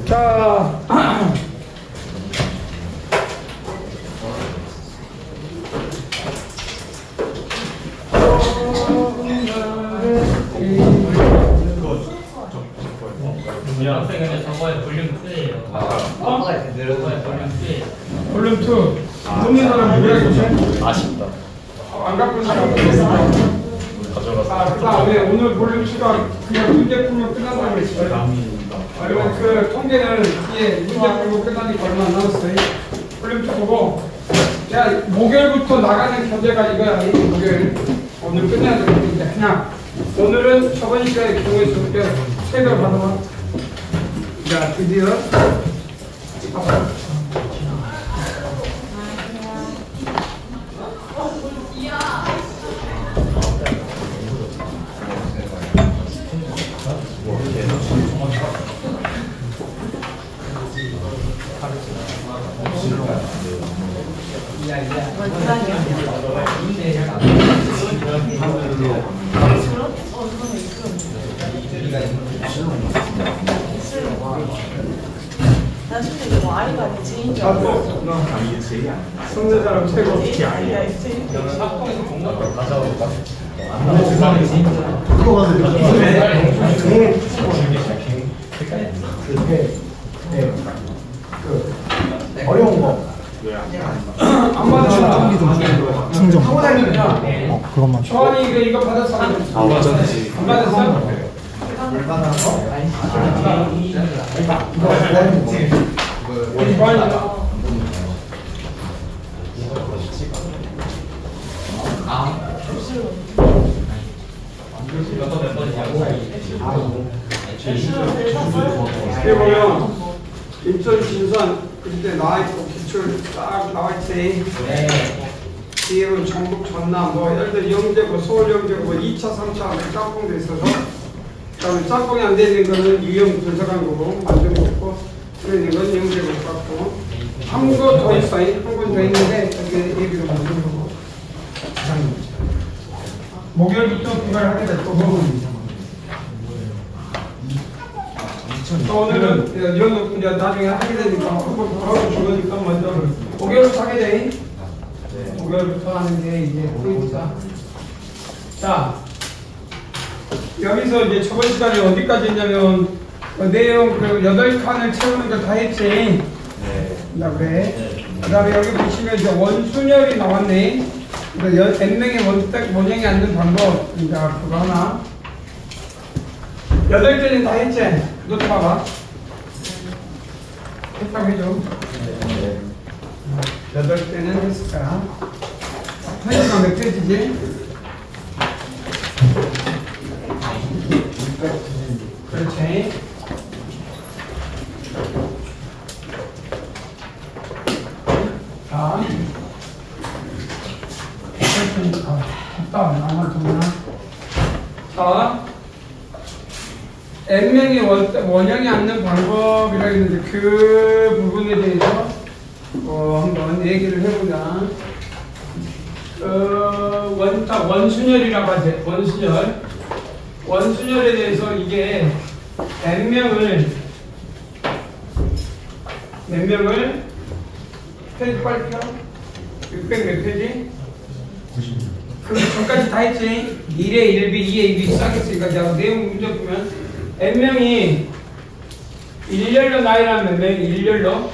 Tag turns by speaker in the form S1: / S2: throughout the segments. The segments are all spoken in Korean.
S1: 자,
S2: 학생은 저거에 볼륨 2예요.
S1: 볼륨 2. 듣는 사람 누구야?
S3: 아쉽다.
S1: 안 갖고 사람.
S3: 가져갔어.
S1: 그 다음에 오늘 볼륨 2가 그냥 문제 풀면 끝난다는 거 있어요. 그러면 그 통계는 뒤에 문제 풀고 끝나니까 얼마 안 남았어요. 볼륨 2 보고, 야, 목요일부터 나가는 교재가 이거야. 이 목요일. 오늘 끝내야 되는데, 그냥 오늘은 저번 시간에 경우에서 이렇게 책을 받아봐. 자, 드디어.
S4: 나중에 이거 아이가 제인 줄
S1: 알았어. 성대 사람 최고.
S2: 학교에서 공부를 가져올까?
S5: 그거 가서 어려운 거.
S1: 안 받았잖아.
S5: 충전.
S1: 하고 다니느냐?
S5: 그것만.
S1: 초안이 이거 받았어? 안
S3: 어쩐지.
S1: 받았어?
S5: 얼마나 거?
S1: 초안이
S2: 몇 번이냐고?
S1: 이렇게 보면 인천 신선 그때 나와있고 기출 딱 나와있지. 뒤에는 전북 전남 뭐 예를 들어 영재고 서울 영재고 뭐 2차 3차 짬뽕도 있어서 그다음에 짬뽕이 안 되는 거는 유형 분석한 거고 만든 거고 그러는 건 영재고 같고 한 거 더 있어요. 한 건 더 있는데 이게 얘기를 만든 거고 목요일부터 그걸 하게 될 거고 또 오늘은 이런 거 이제 나중에 하게 되니까 한번 바로 주거니까 먼저 목요일부터 하게 돼. 목요일부터 하는 게 이제 포인트다. 자, 여기서 이제 저번 시간에 어디까지 했냐면 내용 그 8칸을 채우는 거 다 했지.
S3: 네.
S1: 그래. 그 다음에 여기 보시면 이제 원순열이 나왔네. n명의 원형이 앉는 방법. 이제 그거 하나. 8개는 다 했지? 노트 봐봐. 했다고 해줘. 8개는 했을 거야. 페이지가 몇 페이지지? 그렇지. 자. 됐다. 나만 정말. 자. n명의 원형이 앉는 방법이라고 했는데 그 부분에 대해서 한번 얘기를 해보자. 원순열이라고 하지. 원순열에 대해서 이게 몇 명을 페이지 빨리 펴. 600 몇 페이지? 그 전까지 다 했지. 1에 1B, 2에 2B 싹 했으니까 내가 내용 문제 보면 n명이 일렬로 나열하면 몇 명이 일렬로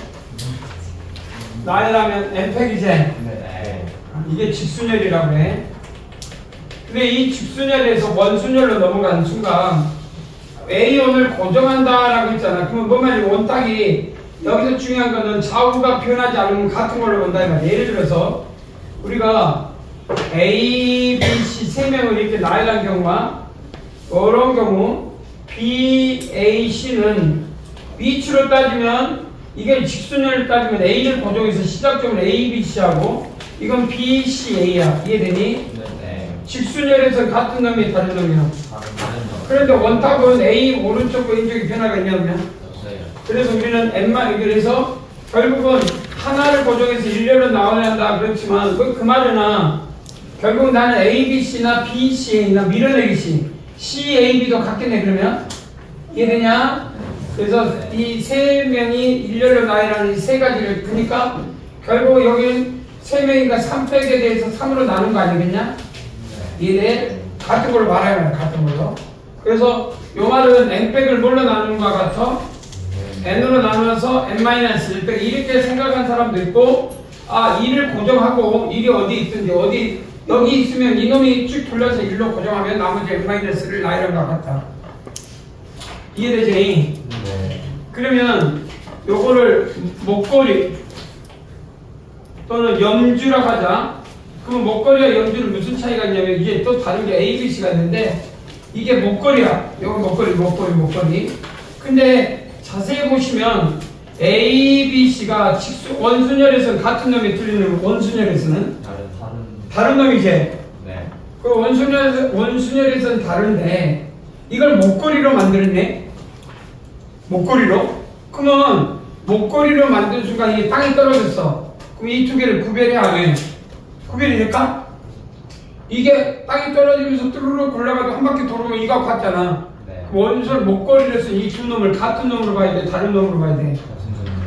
S1: 나열하면 n팩이지. 이게 직순열이라고 해. 근데 이 직순열에서 원순열로 넘어가는 순간 A원을 고정한다라고 했잖아. 그러면 뭔 말이야? 원탁이 여기서 중요한 거는 좌우가 표현하지 않으면 같은 걸로 본다 이 말이야. 예를 들어서 우리가 A, B, C 세 명을 이렇게 나열한 경우와 이런 경우 B, A, C는 위치로 따지면 이게 직순열을 따지면 A를 고정해서 시작점을 A, B, C하고 이건 B, C, A야. 이해되니?
S2: 네.
S1: 직순열에서 같은 놈이 다른 놈이야. 그런데 원탑은 A 오른쪽과 왼쪽이 변화가 있냐면 그래서 우리는 N만 그래서 결국은 하나를 고정해서 일렬로 나와야 한다 그렇지만 그 말이나 결국 나는 A, B, C나 B, C, A나 밀어내기 C, C, A, B도 같겠네 그러면 이해되냐? 그래서 이 세 명이 일렬로 나열하는 이 세 가지를 그러니까 결국 여기는 세 명이니까 3팩에 대해서 3으로 나눈 거 아니겠냐? 이게 같은 걸로 말하면 같은 걸로. 그래서 요 말은 n팩을 뭘로 나누는 것 같아? n으로 나누어서 n-1팩 이렇게 생각한 사람도 있고, 아 2를 고정하고 1이 어디 있든지 어디 여기 있으면 이놈이 쭉 돌려서 1로 고정하면 나머지 n-를 나열한 것 같다. 이해되지?
S3: 네.
S1: 그러면 요거를 목걸이 또는 염주라고 하자. 그럼 목걸이와 염주는 무슨 차이가 있냐면 이게 또 다른 게 A, B, C가 있는데 이게 목걸이야. 요거 목걸이. 근데 자세히 보시면 A, B, C가 원순열에서는 같은 놈이 틀리는 원순열에서는 다른 놈이지.
S3: 네.
S1: 그 원순열에서는 다른데 이걸 목걸이로 만들었네. 목걸이로? 그러면 목걸이로 만든 순간 이게 땅에 떨어졌어. 그럼 이 두 개를 구별해야 하네. 구별이 될까? 이게 땅에 떨어지면서 뚜루룩 올라가도 한 바퀴 돌으면 이거 같잖아.
S3: 네.
S1: 원순 목걸이를 쓴 이 두 놈을 같은 놈으로 봐야 돼? 다른 놈으로 봐야 돼?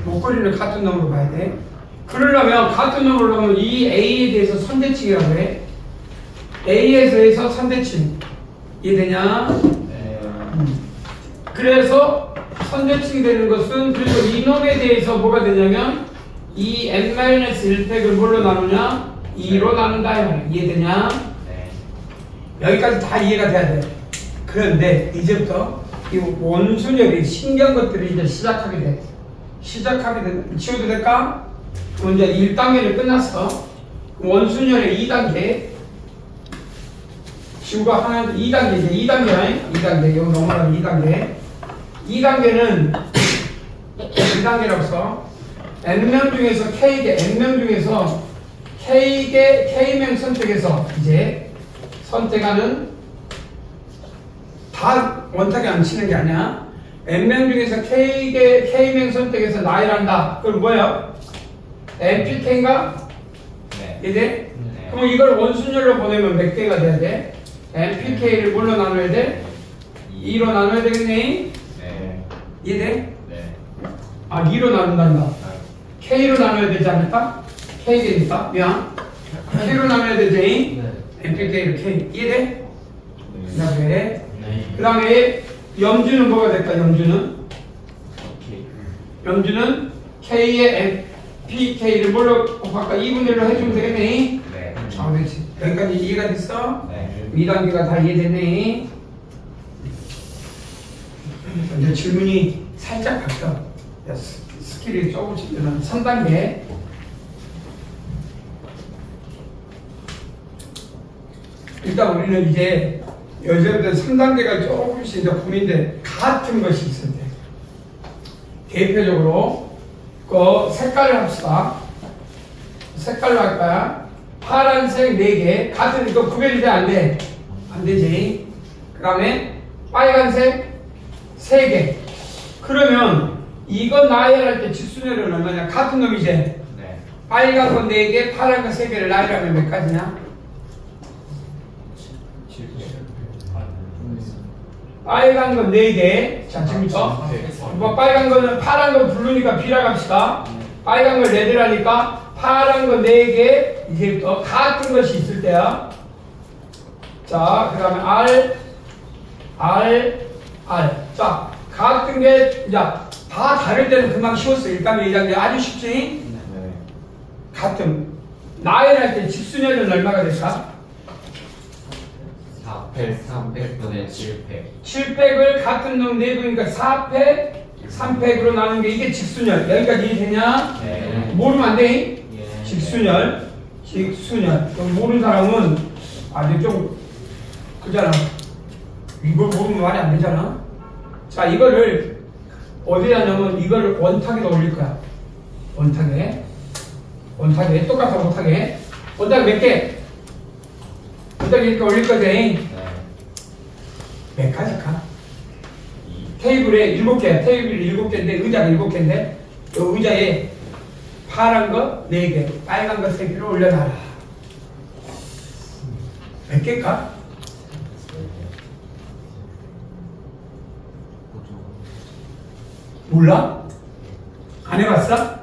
S1: 목걸이를 같은 놈으로 봐야 돼? 그러려면 같은 놈으로 보면 이 A에 대해서 선대칭이라고 해. A에서 해서 선대칭. 이해되냐?
S3: 네.
S1: 그래서 선대칭이 되는 것은 그리고 이놈에 대해서 뭐가 되냐면 이 n-1팩을 뭘로 나누냐? 2로 나눈다. 이해되냐?
S3: 네.
S1: 여기까지 다 이해가 돼야 돼. 그런데 이제부터 이 원순열이 신기한 것들이 이제 시작하게 돼. 지워도 될까? 그럼 이제 1단계를 끝났어. 원순열의 2단계. 지우고 하나 2단계 이제 2단계야. 2단계. 여기 넘어가면 2단계. 2단계는 2단계라고 써. n명 중에서 n명 중에서 K명 선택해서 이제 선택하는 다 원탁에 안 치는 게 아니야. n명 중에서 K명 선택해서 나열한다. 그럼 뭐야? NPK인가?
S3: 네.
S1: 이제?
S3: 네.
S1: 그럼 이걸 원순열로 보내면 몇 개가 돼야 돼? NPK를 뭘로 나눠야 돼? 2로 나눠야 되겠네?
S3: 네.
S1: 이해돼?
S3: 네.
S1: 아, 2로 나눈단다. K로 나눠야 되지 않을까? K니까 미안. K로 나눠야 되지? NPK를 K. 이해돼? 그 다음에 염주는 뭐가 될까? 염주는 K의 NPK를 뭘로 곱할까? 2분의 1로 해주면 되겠네?
S3: 네.
S1: 아, 그렇지. 여기까지 이해가 됐어?
S3: 네.
S1: 2단계가 다 이해됐네? 이제 질문이 살짝 바뀌어. 스킬이 조금씩 늘어나는 3단계. 일단 우리는 이제 여자들 3단계가 조금씩 이제 고민돼. 같은 것이 있을 때. 대표적으로 그 색깔을 합시다. 색깔로 할 거야. 파란색 4개. 같은 이거 구별이 돼? 안 돼? 안 되지. 그 다음에 빨간색 3개. 그러면 이거 나열할 때 직순열은 얼마냐? 같은 놈이지?
S3: 네.
S1: 빨간 거 4개, 파란 거 3개를 나열하면 몇 가지냐? 빨간 거 4개. 자, 지금부터. 뭐 빨간 거는 파란 거 부르니까 B라고 합시다. 빨간 걸 레드라니까 파란 거 4개. 이제부터 같은 것이 있을 때야. 자, 그 다음에 R. 자, 같은 게, 자, 다 다를 때는 금방 쉬웠어. 1단계, 2단계. 아주 쉽지?
S3: 네.
S1: 같은. 나열할 때 직순열은 얼마가 될까?
S2: 4팩, 3팩분의 7팩.
S1: 7팩을 같은 놈 내부니까 4팩, 3팩으로 나누는 게 이게 직순열. 여기까지 이해되냐?
S3: 네.
S1: 모르면 안 돼?
S2: 예.
S1: 직순열. 모르는 사람은 아주 좀, 그잖아. 이걸 모르면 말이 안 되잖아. 자, 이거를 어디에 하냐면 이걸 원탁에다 올릴 거야. 원탁에. 똑같아, 못하게. 원탁 몇 개? 원탁 이렇게 올릴 거지?
S3: 네.
S1: 몇 가지일까? 테이블에 7개, 테이블이 7개인데, 의자가 7개인데, 이 의자에 파란 거 4개, 빨간 거 3개를 올려놔라. 몇 개일까? 몰라? 안 해봤어?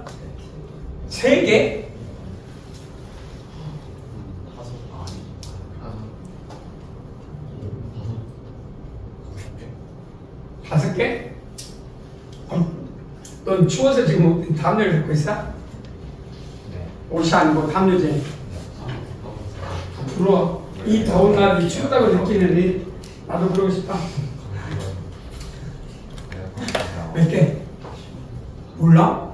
S1: 3개? 다섯 개? 넌 추워서 지금 담요를 입고 있어?
S2: 네.
S1: 옷이 아니고 담요지. 부러워. 이 더운 날이 춥다고 느끼는데 나도 그러고 싶다. 몇 개? 몰라?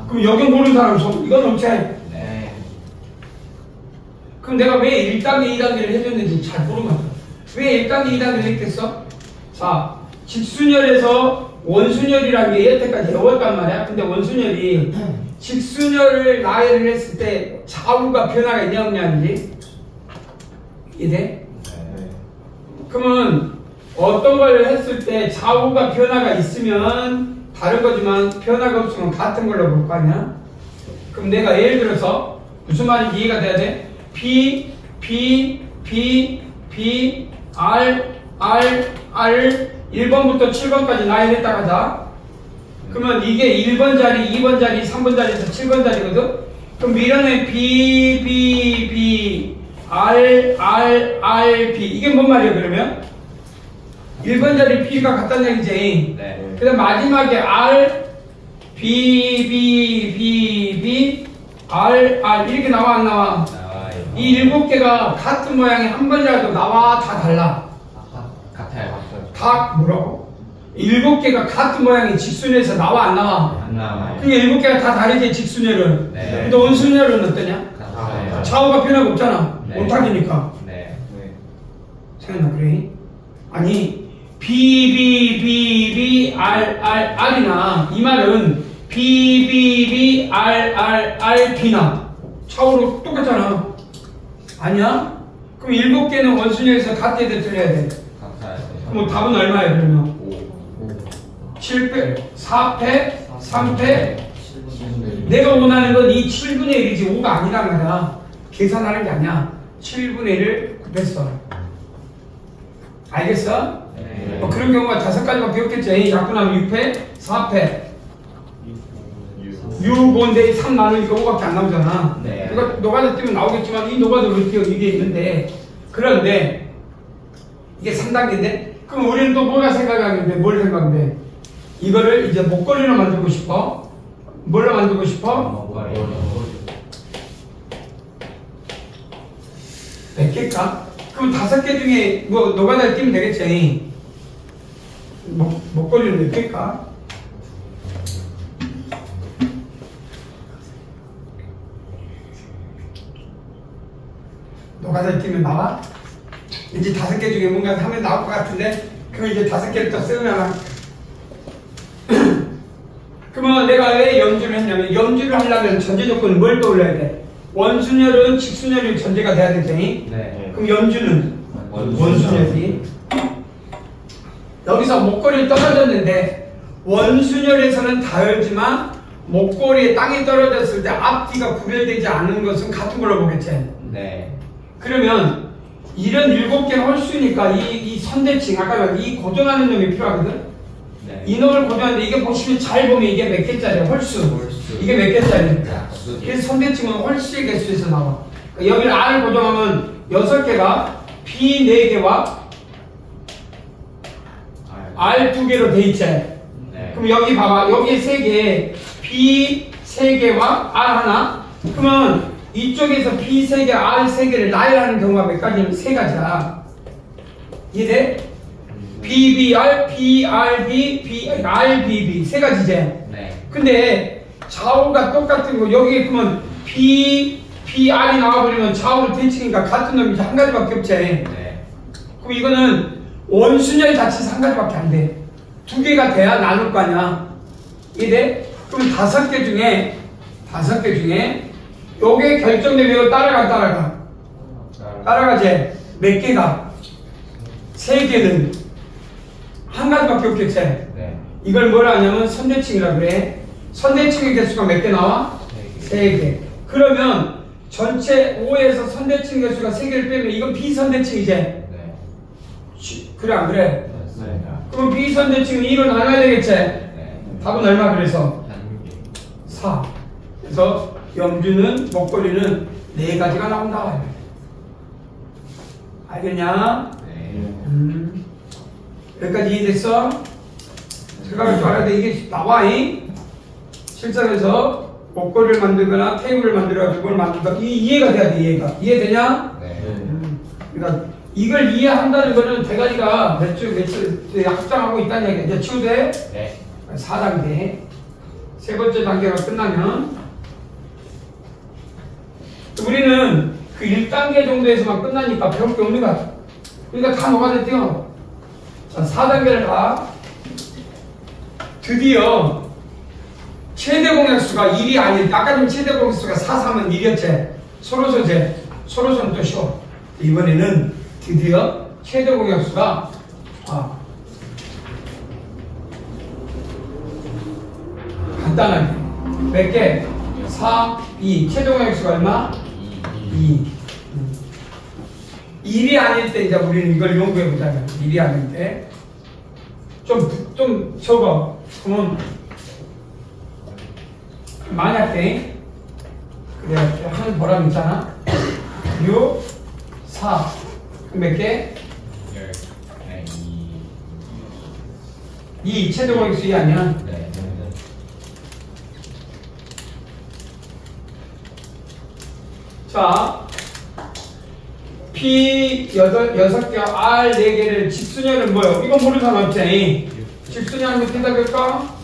S1: 그럼 여기 모르는 사람 손 이건 없지?
S2: 네.
S1: 그럼 내가 왜 1단계 2단계를 해줬는지 잘 모르겠어. 왜 1단계 2단계를 했겠어? 자, 직순열에서 원순열이라는 게 여태까지 외웠단 말이야. 근데 원순열이 직순열을 나열을 했을 때 좌우가 변화가 있냐 없냐인지 이해돼?
S2: 네.
S1: 그러면 어떤 걸 했을 때 좌우가 변화가 있으면 다른 거지만 변화가 없으면 같은 걸로 볼 거 아니야? 그럼 내가 예를 들어서 무슨 말인지 이해가 돼야 돼? B, B, B, B, R, R, R 1번부터 7번까지 나열했다 가자. 그러면 이게 1번 자리, 2번 자리, 3번 자리에서 7번 자리거든? 그럼 밀어내 B, B, B, R, R, R, B 이게 뭔 말이야 그러면? 1번 자리 B가 같다는 얘기지.
S2: 네.
S1: 그 다음 마지막에 R, B, B, B, B, R, R 이렇게 나와 안 나와?
S2: 나와요.
S1: 이 7개가 같은 모양이 한 번이라도 나와 다 달라.
S2: 같아요.
S1: 다 뭐라고? 7개가 같은 모양이 직순에서 나와 안 나와?
S2: 안 나와요.
S1: 그러니까 7개가 다 다르지 직순열은.
S2: 네.
S1: 근데 원순열은 어떠냐?
S2: 같아요.
S1: 좌우가 변화가 없잖아.
S2: 네.
S1: 온탁이니까.
S2: 네.
S1: 생각나 그래? 아니 B, B, B, B, R, R, R이나 이 말은 B, B, B, R, R, R, B나 좌우로 똑같잖아. 아니야? 그럼 7개는 원순열에서 같아야 돼 틀려야 돼?
S2: 같아요.
S1: 그럼 답은 얼마야 그러면?
S2: 5.
S1: 7패, 4패, 3패. 내가 원하는 건 이 7분의 1이지 5가 아니란 말이야. 계산하는 게 아니야. 7분의 1을 곱했어. 알겠어?
S2: 네.
S1: 그런 경우가 5가지밖에 없겠지. 약분하면 6패, 4패. 6, 5인데 3 나누니까 5밖에 안 나오잖아.
S2: 네.
S1: 그러니까 노가다 뛰면 나오겠지만 이 노가다로 뛰어 이게 있는데 그런데 이게 3단계인데 그럼 우리는 또 뭐가 생각하는데 뭘 생각하는데 이거를 이제 목걸이로 만들고 싶어? 뭘로 만들고 싶어? 몇 개일까? 그럼 5개 중에 뭐 노가다를 뛰면 되겠지. 목걸이는 몇 개일까? 노가다를 뛰면 나와? 이제 5개 중에 뭔가 하면 나올 것 같은데 그럼 이제 5개를 또 쓰면 그러면 내가 왜 염주를 했냐면 염주를 하려면 전제 조건은 뭘 떠올려야 돼? 원순열은 직순열이 전제가 돼야 되지.
S2: 네.
S1: 그럼 염주는 원순열이 여기서 목걸이 떨어졌는데 원순열에서는 닿을지만 목걸이에 땅이 떨어졌을 때 앞뒤가 구별되지 않는 것은 같은 걸로 보겠지.
S2: 네.
S1: 그러면 이런 7개는 홀수니까 이 선대칭 아까 말한 이 고정하는 놈이 필요하거든.
S2: 네.
S1: 이 놈을 고정하는데 이게 보시면 잘 보면 이게 몇 개짜리야? 홀수.
S2: 홀수.
S1: 이게 몇 개짜리?
S2: 약수.
S1: 그래서 선대칭은 홀수의 개수에서 나와. 그러니까 여기를 R을 고정하면 6개가 B 4개와 R 2개로 돼 있지.
S2: 네.
S1: 그럼 여기 봐봐. 여기 3개, B 3개와 R 하나. 그러면 이쪽에서 B 3개, R 3개를 나열하는 경우가 몇 가지냐면 3가지야. 이해돼? BBR, BRB, BRBB 3가지지.
S2: 네.
S1: 근데 좌우가 똑같은 거 여기 그러면 BR이 나와버리면 좌우로 대칭이니까 같은 놈이 한 가지밖에 없지.
S2: 네.
S1: 그럼 이거는 원순열 자체에서 한 가지밖에 안 돼. 2개가 돼야 나눌 거 아니야. 이해돼? 그럼 5개 중에 요게 결정되면 이거 따라가. 따라가지. 몇 개가? 3개는 한 가지밖에 없겠지.
S2: 네.
S1: 이걸 뭐라 하냐면 선대칭이라 그래. 선대칭의 개수가 몇 개 나와? 3개. 그러면 전체 5에서 선대칭 개수가 3개를 빼면 이건 비선대칭이지.
S2: 네.
S1: 그래 안 그래?
S2: 맞습니다.
S1: 그럼 비선대칭은 2로 나눠야 되겠지.
S2: 네.
S1: 답은 얼마 그래서?
S2: 한 개.
S1: 4. 그래서 염주는 목걸이는 4가지가 나온다. 알겠냐?
S2: 네.
S1: 여기까지 이해됐어? 생각을 좀 알아야 돼. 이게 나와. 실전에서 목걸이를 만들거나 테이블을 만들어가지고 그걸 만든다. 이해가 돼야 돼. 이해되냐?
S2: 네.
S1: 그러니까 이걸 이해한다는 거는 대가리가 며칠 확장하고 있다는 얘기야. 이제 치우돼?
S2: 네.
S1: 4단계. 세 번째 단계가 끝나면 우리는 그 1단계 정도에서만 끝나니까 배울 게 없는 거야. 그러니까 다 녹아냈대요. 자, 4단계를 가. 드디어 최대 공약수가 1이 아닐 때, 아까 전 최대 공약수가 4, 3은 1이었지. 서로서는 또 쉬워. 이번에는 드디어 최대 공약수가 간단하게 몇 개? 4, 2. 최대 공약수가 얼마? 2. 1이 아닐 때 이제 우리는 이걸 연구해 보자면 1이 아닐 때 좀 적어. 그러면 만약에 그래 하는 보람 있잖아. 6, 4. 그럼 몇 개? 2. 최대 공약수 2 아니야?
S2: 네.
S1: 자, P 6개, R 4개를 직수녀는 뭐예요? 이건 모르는 사람 없지? 직수녀는 몇 개다 볼까?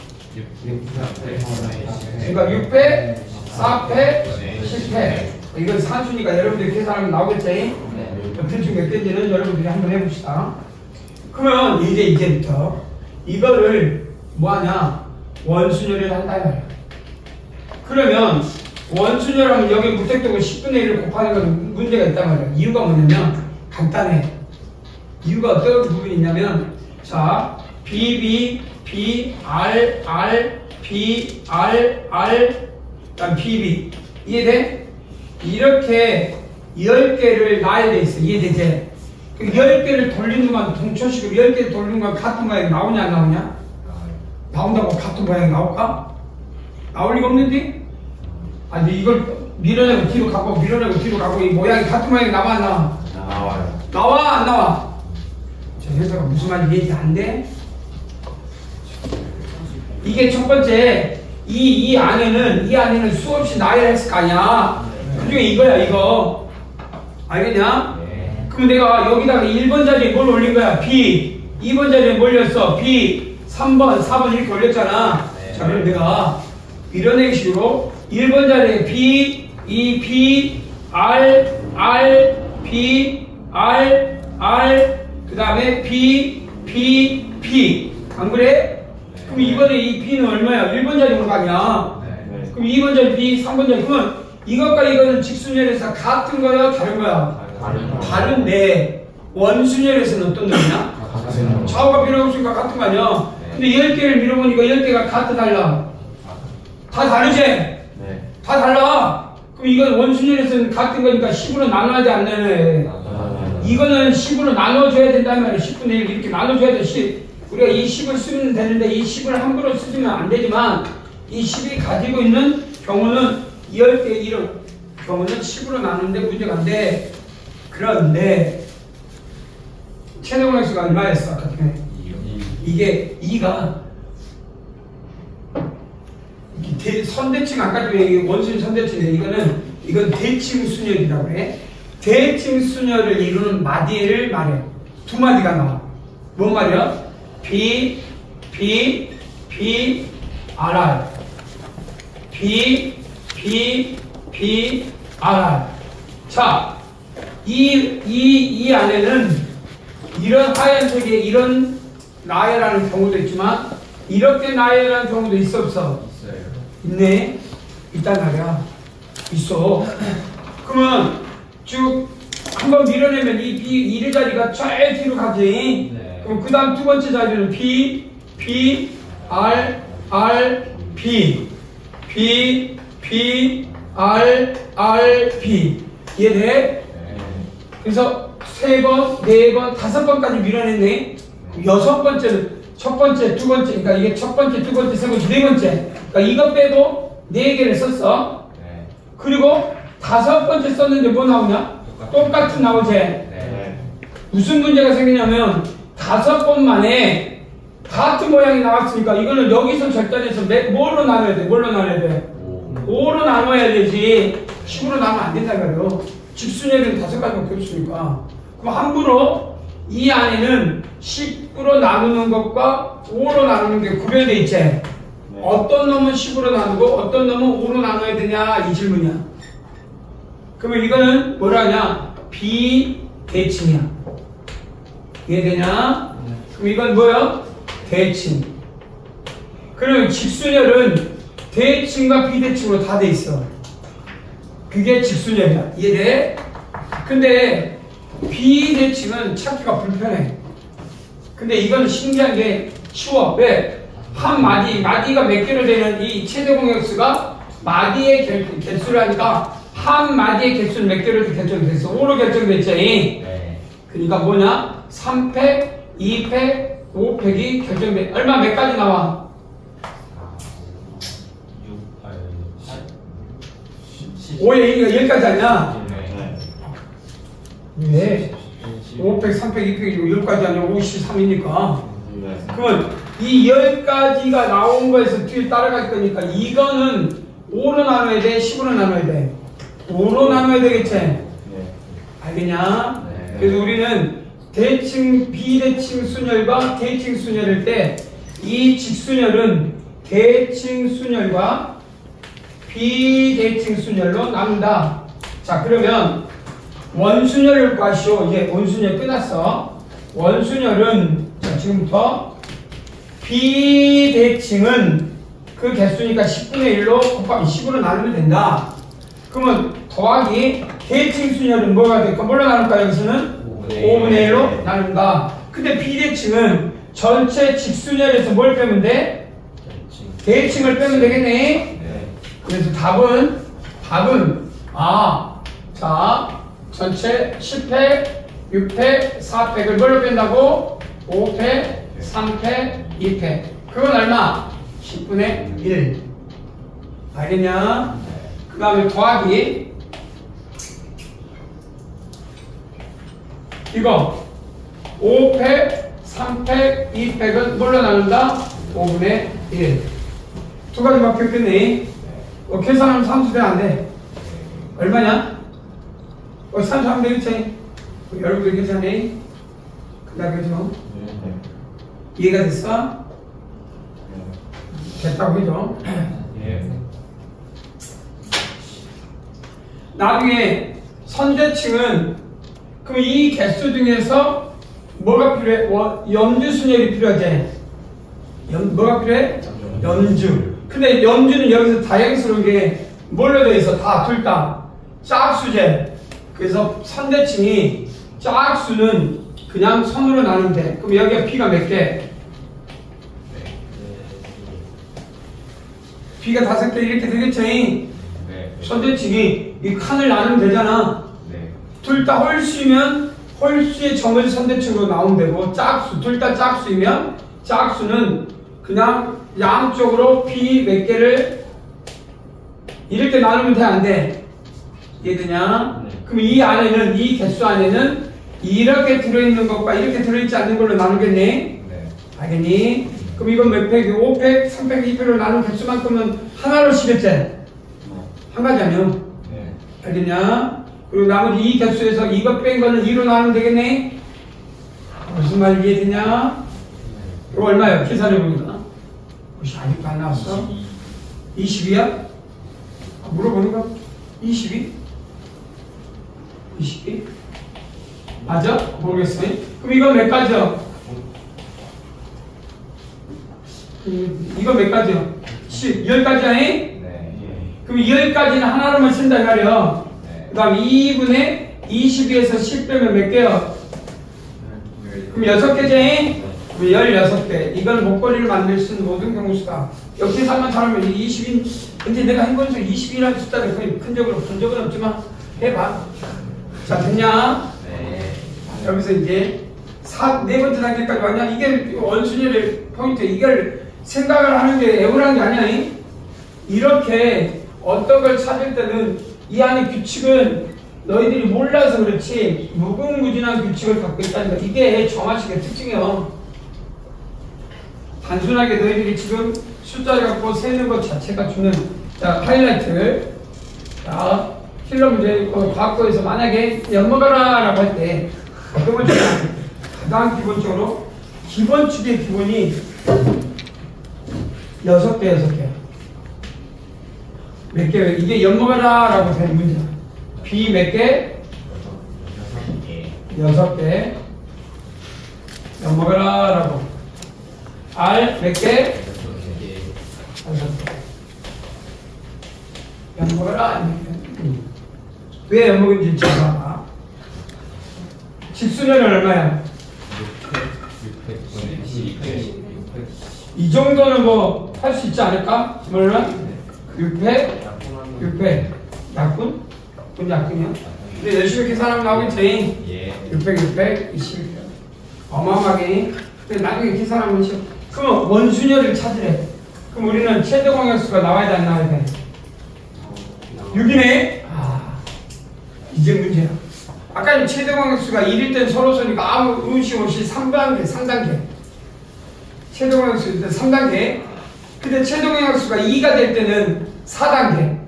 S1: 그러니까 6배, 4배, 10배. 이건 산수니까 여러분들이 계산하면 나오겠지? 대충 몇 개인지는 여러분들이 한번 해봅시다. 그러면 이제부터 이거를 뭐하냐? 원순열을 한다 말이야. 그러면 원순열하면 여기 무택도고 10분의 1을 곱하는 건 문제가 있단 말이야. 이유가 뭐냐면 간단해. 이유가 어떤 부분이 있냐면 자, BB, B, R, B, R, 그다음 BB. 이해돼? 이렇게 10개를 놔야 돼 있어. 이해되지? 그 10개를 돌리는 건 동초식으로 10개를 돌리는 건 같은 모양이 나오냐 안 나오냐? 나온다고 같은 모양이 나올까? 나올 리가 없는데? 아니 이걸 밀어내고 뒤로 가고 밀어내고 뒤로 가고 이 모양이 같은 모양이 나와 안 나와?
S2: 나와요.
S1: 나와 안 나와? 저 회사가 무슨 말인지 이해가 안 돼? 이게 첫 번째 이 안에는 수없이 나열을 했을 거 아니야. 그중에 이거야 이거. 알겠냐?
S2: 네.
S1: 그럼 내가 여기다가 1번 자리에 뭘 올린 거야? B. 2번 자리에 뭘 올렸어? B. 3번, 4번 이렇게 올렸잖아.
S2: 네.
S1: 자 그럼 내가 밀어내기 식으로 1번 자리에 B, E, B, R, B, R, 그 다음에 B, 안 그래? 그럼 이번에 이 B는 얼마야? 1번 자리 온 거 아니야?
S2: 네.
S1: 그럼 2번 자리 B, 3번 자리. 그러면 이것과 이거는 직순열에서 같은 거야? 다른 거야? 다른데 원순열에서는 어떤 놈이냐? 좌우가 필요 없으니까 같은 거 아니야? 근데 10개를 밀어보니까 10개가 같아 달라? 다 다르지?
S2: 네.
S1: 다 달라. 그럼 이건 원순열에서는 같은 거니까 10으로 나눠야지 안 되네. 이거는 10으로 나눠줘야 된다는 말이야. 10분의 1 이렇게 나눠줘야 돼. 10. 우리가 이 10을 쓰면 되는데 이 10을 함부로 쓰면 안 되지만 이 10이 가지고 있는 경우는 10개 이런 경우는 10으로 나누는데 문제가 안 돼. 그런데 최대 공약수가 얼마였어? 아까 전에 이게 2가 선대칭 아까 전에 원순 선대칭인데 이건 대칭 순열이라고 해. 대칭 순열을 이루는 마디를 말해. 두 마디가 나와. 뭔 말이야? B, R. B, R. 자, 이 안에는 이런 하얀색에 이런 나열하는 경우도 있지만 이렇게 나열하는 경우도 있어 없어?
S2: 있어요.
S1: 있네. 있단 말이야. 있어. 그러면 쭉 한번 밀어내면 이 1의 자리가 제일 뒤로 가지.
S2: 네.
S1: 그럼 그 다음 두 번째 자리는 B, R, B. 이해돼?
S2: 네.
S1: 그래서 3번, 4번, 5번까지 밀어냈네. 6번째는 첫 번째, 두 번째, 그러니까 이게 첫 번째, 두 번째, 세 번째, 네 번째. 그러니까 이것 빼고 네 개를 썼어.
S3: 네.
S1: 그리고 다섯 번째 썼는데 뭐 나오냐? 똑같은 나오지.
S3: 네.
S1: 무슨 문제가 생기냐면 다섯 번 만에 같은 모양이 나왔으니까 이거는 여기서 절단해서 뭘로 나눠야 돼? 뭘로 나눠야 돼? 5로 나눠야 되지 10으로 나누면 안 된다 말이에요. 직순열은 다섯 가지밖에 없으니까. 그럼 함부로 이 안에는 10으로 나누는 것과 5로 나누는 게 구별돼 있지. 어떤 놈은 10으로 나누고 어떤 놈은 5로 나눠야 되냐 이 질문이야. 그러면 이거는 뭐라 하냐? 비대칭이야. 이해되냐? 그럼 이건 뭐야? 대칭. 그러면 직순열은 대칭과 비대칭으로 다 돼 있어. 그게 직순열이야. 이해돼? 근데 비대칭은 찾기가 불편해. 근데 이건 신기한 게 쉬워. 왜? 한 마디가 몇 개로 되는 이 최대 공역수가 마디의 개수를 하니까 한 마디의 개수는 몇 개로 결정됐어? 5로 결정됐지?
S3: 네.
S1: 그러니까 뭐냐? 3팩, 2팩, 5팩이 결정돼. 얼마 몇 가지 나와? 5에 2가 10가지 아니야? 왜? 5팩, 3팩, 2팩, 10가지 아니야? 53이니까. 그러면 이 10가지가 나온 거에서 뒤에 따라갈 거니까 이거는 5로 나눠야 돼? 10으로 나눠야 돼? 5로 나눠야 되겠지? 알겠냐?
S3: 네.
S1: 그래서 우리는 대칭, 비대칭 순열과 대칭 순열일 때 이 직순열은 대칭 순열과 비대칭 순열로 나눈다. 자, 그러면 원순열을 구하시오. 이제 원순열 끝났어. 원순열은 자, 지금부터 비대칭은 그 개수니까 10분의 1로 곱하기 10으로 나누면 된다. 그러면 더하기 대칭 순열은 뭐가 될까? 뭘로 나눌까? 여기서는 5분의 1로 나눈다. 근데 비대칭은 전체 직순열에서 뭘 빼면 돼? 대칭을 빼면 되겠네.
S3: 네.
S1: 그래서 답은 자, 전체 10팩, 6팩, 4팩을 뭘로 뺀다고? 5팩, 3팩, 2팩. 그건 얼마? 10분의 1. 알겠냐? 그 다음에 더하기 이거 5팩, 3팩, 2팩은 뭘로 나눈다? 5분의 1. 두 가지밖에 없겠네. 계산하면 삼수돼 안 돼. 얼마냐? 삼수하면 되겠지? 여러분들 계산해. 그다음에 그죠? 이해가 됐어? 됐다고 해줘.
S3: 예.
S1: 나중에 선대칭은 그럼 이 개수 중에서 뭐가 필요해? 염주순열이 필요하지? 뭐가 필요해? 연주. 근데 연주는 여기서 다양스러운 게 뭘로 되어 있어? 다 둘 다 짝수제. 그래서 선대칭이 짝수는 그냥 선으로 나누면 돼. 그럼 여기가 B가 몇 개? B가 5개 이렇게 되겠지?
S3: 네.
S1: 선대칭이 이 칸을 나누면 되잖아.
S3: 네.
S1: 둘 다 홀수이면 홀수의 점을 선대칭으로 나오면 되고, 짝수, 둘 다 짝수이면 짝수는 그냥 양쪽으로 B 몇 개를 이렇게 나누면 돼, 안 돼? 이해되냐?
S3: 네.
S1: 그럼 이 안에는, 이 개수 안에는 이렇게 들어있는 것과 이렇게 들어있지 않는 걸로 나누겠니?
S3: 네.
S1: 알겠니? 그럼 이건 몇 팩이? 5팩, 3팩, 2팩으로 나눈 개수만큼은 하나로 씩했지? 한 가지 아니요?
S3: 네.
S1: 알겠냐? 그리고 나머지 이 개수에서 이것 뺀 거는 2로 나누면 되겠네? 무슨 말 이해되냐? 이거 얼마예요? 계산해보니까. 혹시 아직도 안 나왔어? 20이야? 물어보는 거? 22? 22? 맞아? 모르겠어요. 그럼 이건 몇 가지야? 이건 몇 가지야? 10가지 아니?
S3: 네.
S1: 그럼 10가지는 하나로만 쓴다 이 말이야.
S3: 네.
S1: 그 다음 2분의 22에서 10 빼면 몇 개요? 그럼 6개지? 그럼 16개. 이건 목걸이를 만들 수 있는 모든 경우수다. 역계산만 잘하면 20인, 근데 내가 해본 적 20이라는 숫자를 거의 큰 적으로 본 적은 없지만 해봐. 자, 됐냐?
S3: 네.
S1: 여기서 이제 네 번째 단계까지 왔냐? 이게 원순위를 포인트. 이걸 생각을 하는 게 애우라는 게 아니야. 이렇게 어떤 걸 찾을 때는 이 안에 규칙은 너희들이 몰라서 그렇지 무궁무진한 규칙을 갖고 있다는 거. 이게 정화식의 특징이야. 단순하게 너희들이 지금 숫자를 갖고 세는 것 자체가 주는 자 하이라이트. 자 킬러 문제 과학도에서 만약에 연먹어라 라고 할 때 어떤 걸 가장 기본적으로 기본축의 기본이 6개 몇 개? 이게 연먹어라 라고 된 문제야. B 몇 개? 6개 연먹어라 라고. R 몇 개? 5개 연먹어라. 왜 연먹은지 봐봐. 직수녀는 얼마야? 이 정도는 뭐 할 수 있지 않을까? 몰라? 6회? 6회 약분? 그건 약분이야? 근데 열심히 계산하면 나오겠지? 600, 21. 어마어마하게. 근데 나중에 계산하면 쉬워. 그러면 원순열을 찾으래. 그럼 우리는 최대 공약수가 나와야 돼, 안 나와야 돼? 6이네? 아, 이제 문제야. 아까 최대 공약수가 1일 땐 서로 쏘니까 아무 의심 없이 3단계. 최대 공약수 때 3단계. 근데 최대 공약수가 2가 될 때는 4단계.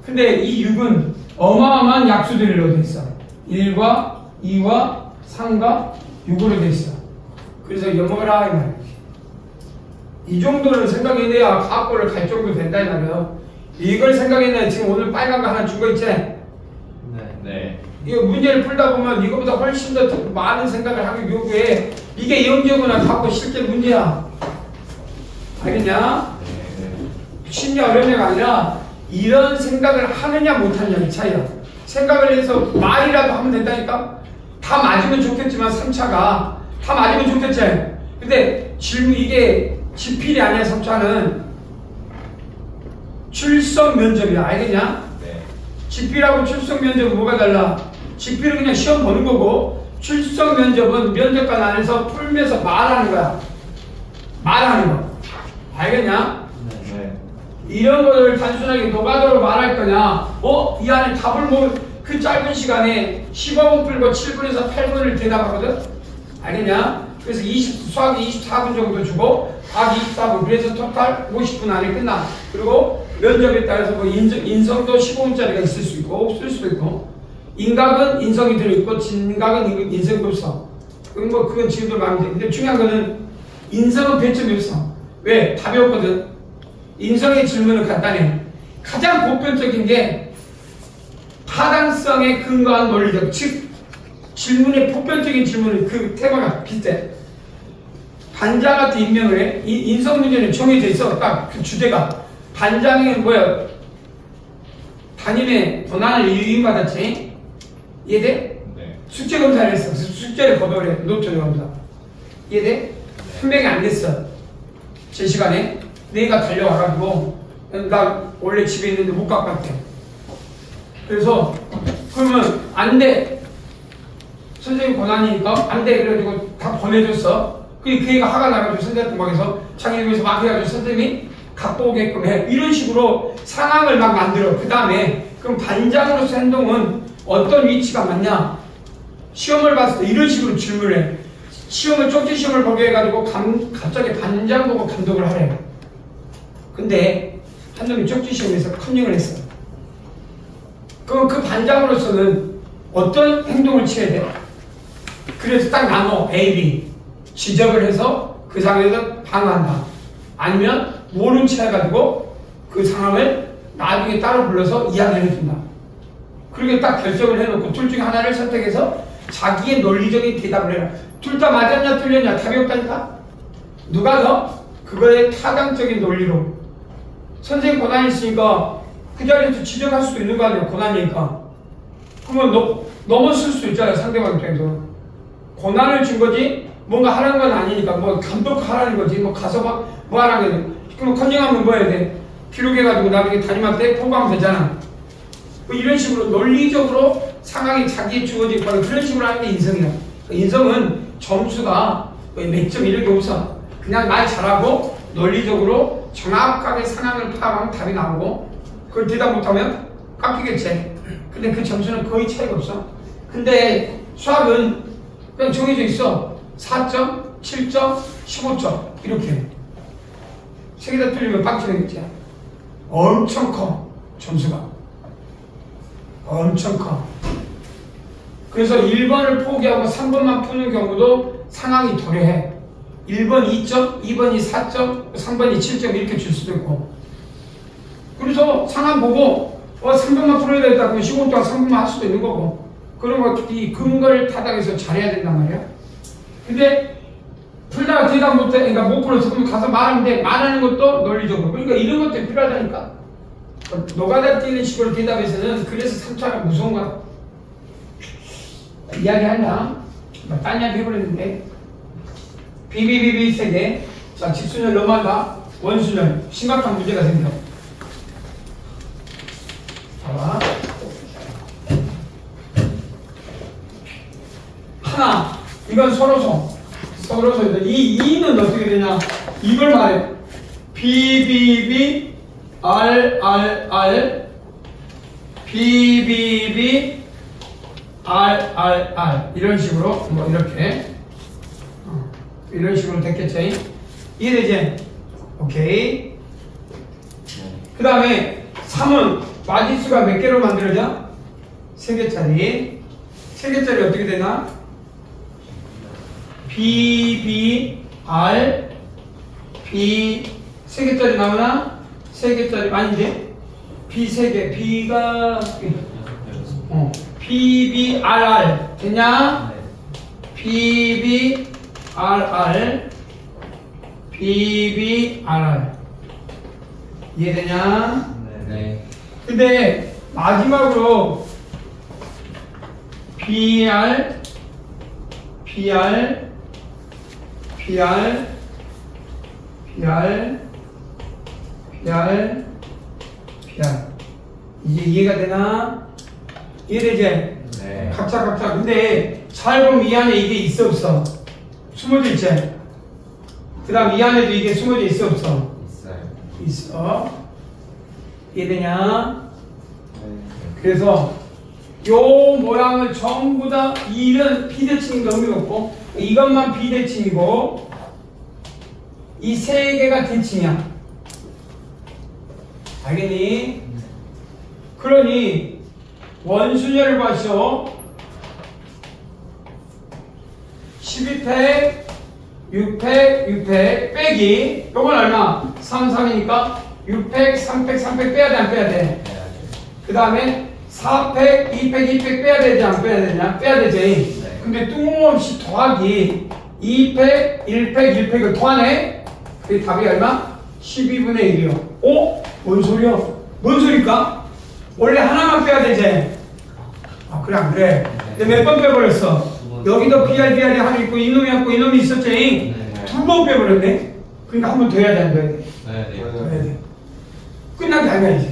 S1: 근데 이 6은 어마어마한 약수들로 돼 있어. 1과 2와 3과 6으로 돼 있어. 그래서 연먹어라 이 말이지. 이 정도는 생각해내야 과학고를 갈 정도 된다 이 말이야. 이걸 생각해내야 지금 오늘 빨간 거 하나 준 거 있지?
S3: 네.
S1: 이거 문제를 풀다 보면 이거보다 훨씬 더 많은 생각을 하기 요구해. 이게 영재구나 갖고 실제 문제야. 알겠냐? 쉽냐 어렵냐가 아니라 이런 생각을 하느냐 못하느냐의 차이야. 생각을 해서 말이라도 하면 된다니까? 다 맞으면 좋겠지만 3차가 다 맞으면 좋겠지. 근데 질문 이게 지필이 아니야. 3차는 출석 면접이야. 알겠냐?
S3: 네.
S1: 지필하고 출석 면접은 뭐가 달라? 지필은 그냥 시험 보는 거고 출석 면접은 면접관 안에서 풀면서 말하는 거야. 말하는 거. 알겠냐?
S3: 네.
S1: 이런 거를 단순하게 노가다로 말할 거냐? 이 안에 답을 그 짧은 시간에 15분 풀고 7분에서 8분을 대답하거든? 알겠냐? 그래서 수학 24분 정도 주고 과학 24분. 그래서 토탈 50분 안에 끝나. 그리고 면접에 따라서 뭐 인성도 15분짜리가 있을 수 있고 없을 수도 있고 인각은 인성이 들어있고 진각은 인성이 없어. 그건 지금도 마음에 돼. 근데 중요한 거는 인성은 배점이 없어. 왜? 답이 없거든. 인성의 질문은 간단해. 가장 보편적인 게 타당성에 근거한 논리적, 즉 질문의 보편적인 질문은 그 테마가 비슷해. 반장 같은 임명을 해. 인성 문제는 정해져 있어. 딱 그 주제가. 반장이 뭐야? 담임의 권한을 위임받았지? 이해돼?
S3: 네.
S1: 숙제 검사를 했어. 그래서 숙제를 거둬야 해. 노트 검사. 이해돼? 분명히 안 됐어. 제 시간에. 내가 달려와가지고 나 원래 집에 있는데 못 갖고 왔대. 그래서 그러면 안 돼. 선생님 권한이니까 안 돼. 그래가지고 다 보내줬어. 그 애가 화가 나가지고 선생님한테 막 해서 창의력에서 막 해가지고 선생님이 갖고 오게끔 해. 이런 식으로 상황을 막 만들어. 그 다음에 그럼 반장으로서 행동은 어떤 위치가 맞냐? 시험을 봤을 때 이런 식으로 질문을 해. 시험을 쪽지 시험을 보게 해가지고 갑자기 반장 보고 감독을 하래. 근데 한 놈이 쪽지 시험에서 컨닝을 했어. 그럼 그 반장으로서는 어떤 행동을 취해야 돼? 그래서 딱 나눠 A, B 지적을 해서 그 상황에서 방어한다. 아니면 모른 체 해가지고 그 상황을 나중에 따로 불러서 이야기를 해준다. 그렇게 딱 결정을 해놓고 둘 중에 하나를 선택해서 자기의 논리적인 대답을 해라. 둘 다 맞았냐 틀렸냐 답이 없다니까? 누가 더? 그거의 타당적인 논리로. 선생님 권한이 있으니까 그 자리에서 지적할 수도 있는 거 아니야. 권한이니까. 그러면 넘어설 수도 있잖아. 상대방 입장에서. 권한을 준 거지 뭔가 하라는 건 아니니까 뭐 감독하라는 거지. 뭐 가서 막 뭐 하라는 거지. 그럼 컨닝하면 뭐 해야 돼? 기록해가지고 나중에 담임한테 통보하면 되잖아. 뭐 이런 식으로 논리적으로 상황이 자기에 주어질 거는 그런 식으로 하는 게 인성이야. 인성은 점수가 몇 점 이런 게 없어. 그냥 말 잘하고 논리적으로 정확하게 상황을 파악하면 답이 나오고 그걸 대답 못하면 깎이겠지. 근데 그 점수는 거의 차이가 없어. 근데 수학은 그냥 정해져 있어. 4점, 7점, 15점 이렇게. 세 개 다 틀리면 빡치겠지. 엄청 커. 점수가. 엄청 커. 그래서 1번을 포기하고 3번만 푸는 경우도 상황이 도래해. 1번 2점, 2번이 4점, 3번이 7점 이렇게 줄 수도 있고. 그래서 상황 보고 3번만 풀어야 되겠다. 그럼 15분 동안 3번만 할 수도 있는 거고. 그런 것이 근거를 타당해서 잘해야 된단 말이야. 근데 풀다가 대답 못해, 그러니까 못 풀어서 그럼 가서 말하면 돼. 말하는 것도 논리적으로. 그러니까 이런 것들이 필요하다니까. 노가다 뛰는 식으로 대답해서는 그래서 3차가 무서운 거야. 이야기한다. 딴 이야기 해버렸는데. 비비비비 세계. 자, 직순열 넘어간다. 원순열. 심각한 문제가 생겨. 봐봐. 하나. 이건 서로소. 서로소. 이 2는 어떻게 되냐. 이걸 말해. BBB RRR BBB RRR 이런 식으로 뭐 이렇게 이런 식으로 됐겠지. 이해되지? 오케이. 그 다음에 3은 마지수가 몇 개로 만들어져? 3개짜리. 3개짜리 어떻게 되나? BBR B 3개짜리 나오나? 3개짜리 아닌데? B 3개 B가 PBRR 됐냐? PBRR PBRR 이해되냐?
S3: 네.
S1: 근데 마지막으로 BR BR BR BR BR 이제 이해가 되나? 이해되지?
S3: 네.
S1: 각자 근데 잘 보면 이 안에 이게 있어 없어? 숨어져 있지? 그 다음 이 안에도 이게 숨어져 있어 없어?
S3: 있어요.
S1: 있어. 이해되냐?
S3: 네.
S1: 그래서 요 모양을 전부 다 이는 비대칭인 거 의미가 없고 이것만 비대칭이고 이 세 개가 대칭이야. 알겠니? 그러니 원순열을 봐서 12팩 6팩 6팩 빼기 요건 얼마? 3, 3이니까 6팩 3팩 3팩 빼야 돼 안 빼야 돼? 그 다음에 4팩 2팩 2팩 빼야 되지 안 빼야 되냐? 빼야 되지.
S3: 네.
S1: 근데 뜬금없이 더하기 2팩 1팩 1팩을 더하네? 그게 답이 얼마? 12분의 1이요. 어? 뭔 소리야? 뭔 소리일까? 원래 하나만 빼야 되지. 아 그래 안 그래? 근데 몇 번 빼버렸어? 여기도 BR이 하나 있고 이놈이 있고 이놈이 있었지?
S3: 네.
S1: 2번 빼버렸네? 그러니까 한 번 더 해야 돼 안 돼?
S3: 네.
S1: 더 해야 돼. 끝난 게 아니야 이제.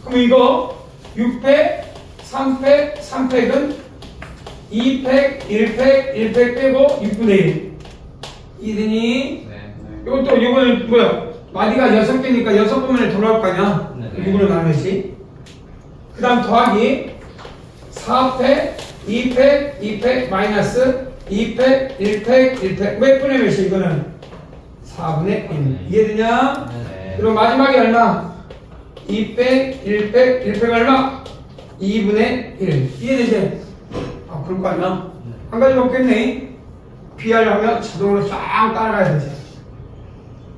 S1: 그럼 이거 6팩 3팩 3팩은 2팩 1팩 1팩 빼고 6분의 1 이되니?
S3: 네.
S1: 이것도 이거는 뭐야? 마디가 6개니까 6번만에 돌아올 거 아니야?
S3: 네.
S1: 6으로 나누지. 그 다음 더하기 4팩 2팩 2팩 마이너스 2팩 1팩 1팩 몇 분의 몇이 이거는? 4분의 1 이해되냐?
S3: 네.
S1: 그럼 마지막에 얼마? 2팩 1팩 1팩 얼마? 2분의 1 이해되지? 아 그럴 거 아니야? 한 가지 먹겠네. BR 하면 자동으로 쫙 따라가야 되지.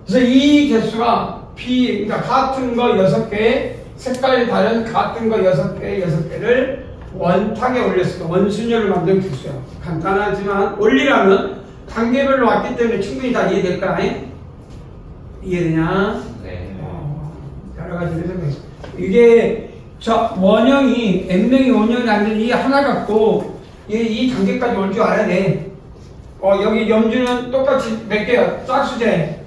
S1: 그래서 이 개수가 그러니까 같은 거 6개, 색깔이 다른 같은 거 6개, 6개를 원탁에 올렸을 때 원순열을 만든 개수야. 간단하지만 원리라면 단계별로 왔기 때문에 충분히 다 이해될까? 이해되냐?
S3: 네.
S1: 여러 가지로 해석해. 이게 저 원형이 n명이 원형이 아니라 이 하나 갖고 이 단계까지 올 줄 알아야 돼. 여기 염주는 똑같이 몇 개야? 짝수제.
S3: 네.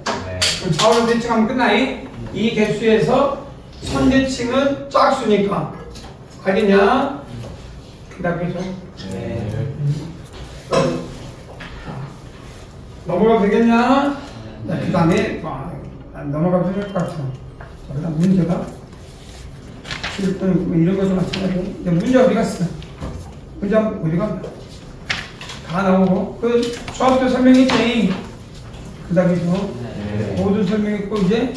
S1: 그럼 좌우로 대칭하면 끝나이? 이 개수에서 선대칭은 짝수니까. 알겠냐? 그 다음에 해서
S3: 네.
S1: 넘어가도 되겠냐? 그 다음에 넘어가면 될 것 같아요. 자, 그 다음 문제가 이런 거 좀 마찬가지고 이제 문제 어디 갔어? 문제 우리가 다 나오고 그 수학도 설명했지. 그 다음에 모두 설명했고 이제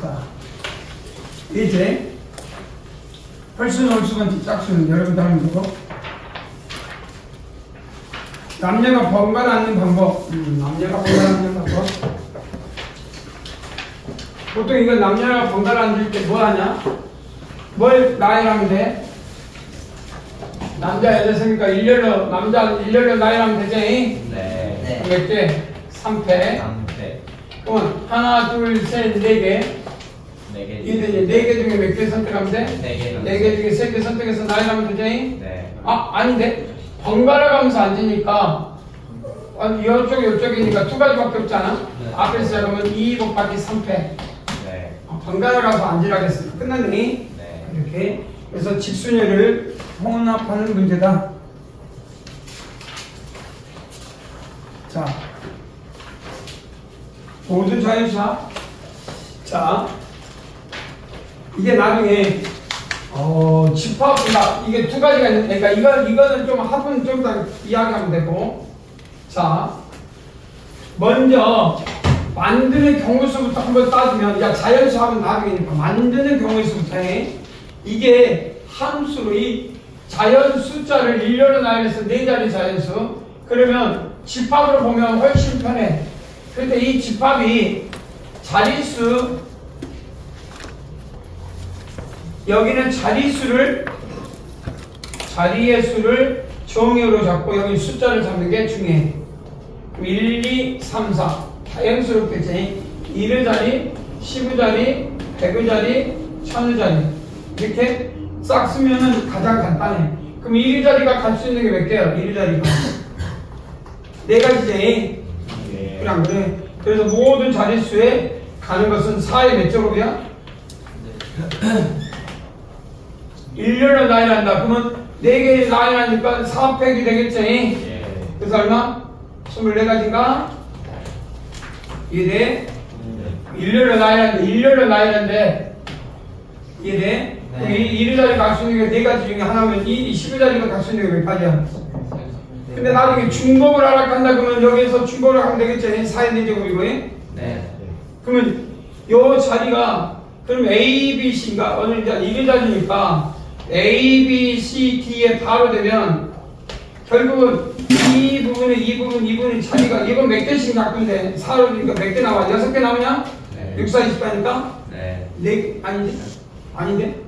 S1: 자 이제 홀수는 홀수건 짝수는 여러분도 하면 되고 남녀가 번갈아 앉는 방법. 남녀가 번갈아 앉는 방법. 보통 이건 남녀가 번갈아 앉을 때 뭐 하냐? 뭘 나열하면 돼? 남자 여자생이니까 일렬로 남자 일렬로 나열하면 되지?
S3: 네.
S1: 몇 개? 3패.
S3: 3패.
S1: 그러면 하나, 둘, 셋, 네 개.
S3: 4개.
S1: 이제 네 개 중에 몇 개 선택하면 돼?
S3: 4개.
S1: 네 개 중에 3개 선택해서 나열하면 되지?
S3: 네.
S1: 아, 아닌데? 번갈아 가면서 앉으니까 이쪽이니까 두 가지밖에 없잖아?
S3: 네.
S1: 앞에서 시작하면 2 곱하기 3패.
S3: 네.
S1: 번갈아 가서 앉으라고 했으니까 끝났니?
S3: 네.
S1: 이렇게. 그래서 직수녀를 혼합하는 문제다. 자, 모든 자연수학. 자, 이게 나중에 집합이다. 이게 두 가지가 있으니까 이거는 좀 합은 좀 더 이야기하면 되고. 자, 먼저 만드는 경우수부터 한번 따지면, 야, 자연수합은 나중이니까 만드는 경우수부터 해. 이게 함수로 이 자연 숫자를 일렬로 나열해서 4자리 자연수. 그러면 집합으로 보면 훨씬 편해. 그런데 이 집합이 자릿수, 여기는 자릿수를, 자리의 수를 정의로 잡고 여기 숫자를 잡는 게 중요해. 1, 2, 3, 4. 다양스럽겠지. 1의 자리, 10의 자리, 100의 자리, 1000의 자리. 이렇게 싹 쓰면은 가장 간단해. 그럼 1의 자리가 갈 수 있는 게 몇 개야? 1의 자리가. 4가지지.
S3: 네.
S1: 그래, 안 그래? 그래서 모든 자릿수에 가는 것은 4의 몇 제곱이야? 일렬로 나열한다. 그러면 4개 나열하니까 4팩이 되겠지?
S3: 예.
S1: 그래서 얼마? 24가지인가? 이해돼? 일렬로 나열하는데 이해돼? 그럼 이 1의 자리가 갈 수 있는 게 4가지 중에 하나면 이 10의 자리가 갈 수 있는 게 몇 가지야? 근데 나중에 중복을 하락한다 그러면 여기에서 중복을 하면 되겠지? 4의 4제곱이고.
S3: 네.
S1: 그러면 요 자리가 그럼 A, B, C인가? 어느 이제 1의 자리니까 A, B, C, D에 바로 되면 결국은 이 부분이 자리가 이건 몇 개씩 바꾼데 4로 되니까 몇 개 나와? 6개 나오냐?
S3: 네.
S1: 6, 4, 20하니까?
S3: 네.
S1: 4개? 아닌데?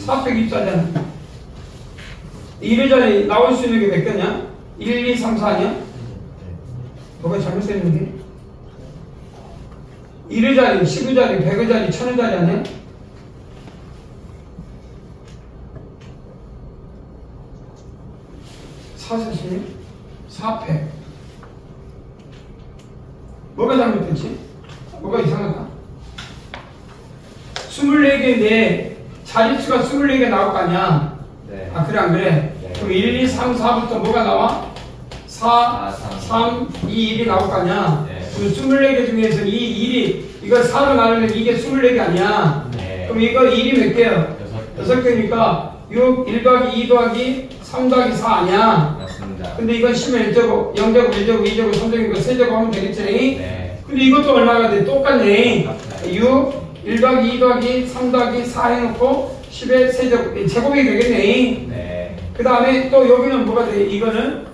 S1: 424잖아. 1의 자리 나올 수 있는 게 몇 개냐? 1, 2, 3, 4 아니야? 뭐가 잘못됐는데? 1의 자리, 10의 자리, 100의 자리, 1000의 자리 아니야? 사사십육? 4패. 뭐가 잘못됐지? 뭐가 이상하다? 24개인데 자릿수가 24개 나올 거 아니야?
S3: 네.
S1: 아, 그래, 안 그래?
S3: 네.
S1: 그럼 1, 2, 3, 4부터 뭐가 나와? 4, 3, 2, 1이 나올 거 아니야?
S3: 네.
S1: 그럼 24개 중에서 이 1이, 이거 4로 나누면 이게 24개 아니야?
S3: 네.
S1: 그럼 이거 1이 몇 개야? 6개니까 6, 1 더하기 2 더하기 3 더하기 4 아니야?
S3: 맞습니다.
S1: 근데 이건 10은 1제곱, 0제곱, 1제곱, 2제곱, 3제곱, 3제곱 하면 되겠지?
S3: 네.
S1: 근데 이것도 얼마가 돼? 똑같네.
S3: 맞습니다.
S1: 6, 1 더하기 2 더하기 3 더하기 4 해놓고 10의 세제곱, 제곱이 되겠네.
S3: 네.
S1: 그 다음에 또 여기는 뭐가 돼? 이거는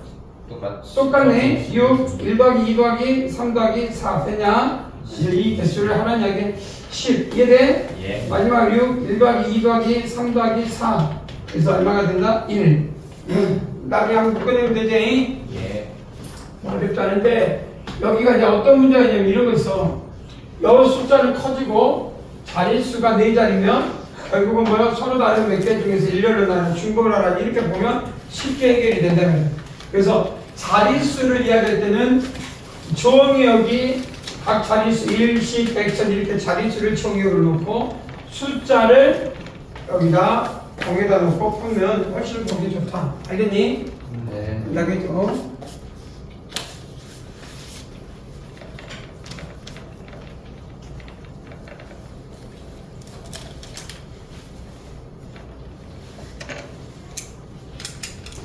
S1: 똑같네. 6, 1 더하기 2 더하기 3 더하기 4 되냐? 이 개수를 하나는 이야기 10. 이해돼?
S3: 예.
S1: 마지막 6, 1 더하기 2 더하기 3 더하기 4. 그래서 얼마가 된다? 1. 나중에 한번 묶어내면 되지?
S3: 예.
S1: 어렵지 않은데, 여기가 이제 어떤 문제가 있냐면 이런 거 있어. 여 숫자는 커지고, 자릿수가 4자리면, 결국은 뭐야? 서로 다른 몇 개 중에서 일렬로 나는 중복을 하라. 이렇게 보면 쉽게 해결이 된다는 거예요. 그래서 자릿수를 이야기할 때는, 정의역이 각 자릿수 1, 10, 100, 1000 이렇게 자릿수를 정의역으로 놓고, 숫자를 여기다 공에다 놓고 풀면 훨씬 보기 좋다. 알겠니?
S3: 네.
S1: 알겠죠?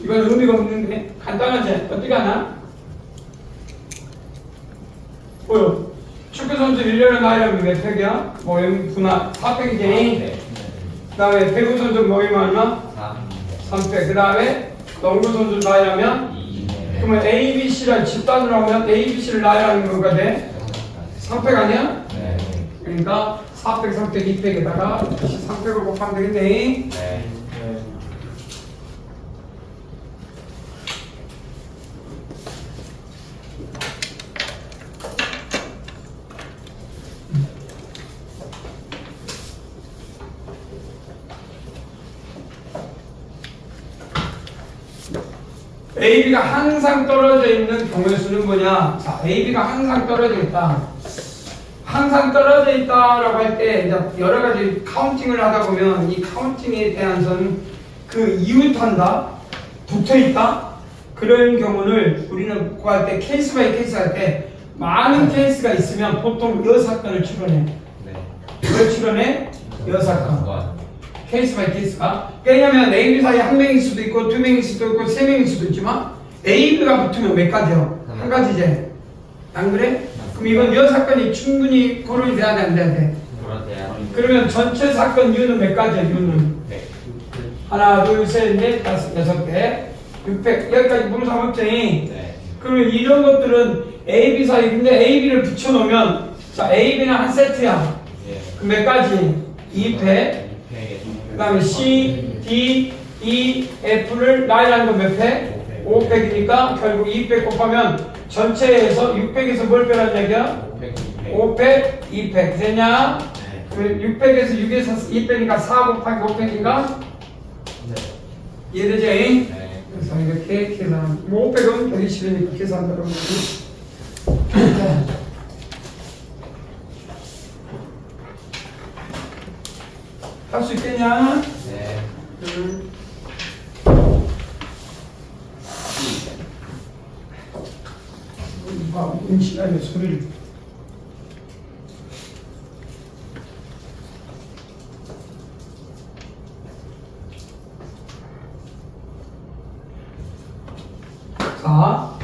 S1: 이건 의미가 없는데 간단하지? 어떻게 하나? 뭐요? 축구선수 1년에 나이라면 몇 팩이야? 모임 분할 4팩이지?
S3: 네.
S1: 그 다음에 배구선수 모임 얼마? 3팩. 그 다음에 농구선수 나이라면? 그러면 A, B, C를 집단으로 하면 A, B, C를 나이라는 건가 돼? 3팩 아니야?
S3: 네.
S1: 그러니까 4팩, 3팩, 2팩에다가 다시 3팩을 곱하면 되겠네.
S3: 네.
S1: AB가 항상 떨어져 있는 경우의 수는 뭐냐? 자, AB가 항상 떨어져 있다. 항상 떨어져 있다라고 할 때 이제 여러 가지 카운팅을 하다 보면 이 카운팅에 대한 그 이웃한다, 붙어 있다 그런 경우를 우리는 구할 때 케이스 바이 케이스 할 때 많은 케이스가 있으면 보통 여사건을 추론해. 왜 추론해? 여사건. 케이스 바이 케이스가. 왜냐면 AB 사이에 한 명일 수도 있고 두 명일 수도 있고 세 명일 수도 있지만 AB가 붙으면 몇 가지요? 한 가지지. 안 그래? 그럼 이건 여 사건이 충분히 거론이 돼야 돼, 안 돼야 돼? 그러면 전체 사건 U는 몇 가지야, U는? 하나, 둘, 셋, 넷, 다섯, 여섯 개, 600. 여기까지 무슨 없지? 그러면 이런 것들은 AB 사이, 근데 AB를 붙여놓으면, 자, AB는 한 세트야. 그럼 몇 가지? 2팩. 그 다음에 C, D, E, F를 나이라는 건 몇 팩? 5팩이니까 결국 2팩 곱하면 전체에서 6팩에서 뭘 빼라는 얘기야? 5팩, 2팩. 되냐? 6팩에서 6에서 2팩이니까 4 곱하기 5팩인가? 이해되지?
S3: 네.
S1: 그래서 이렇게 계산. 5팩은 120이니까 계산대로. 할 수 있겠냐?
S3: 네.
S1: 시간에 소리를. 자,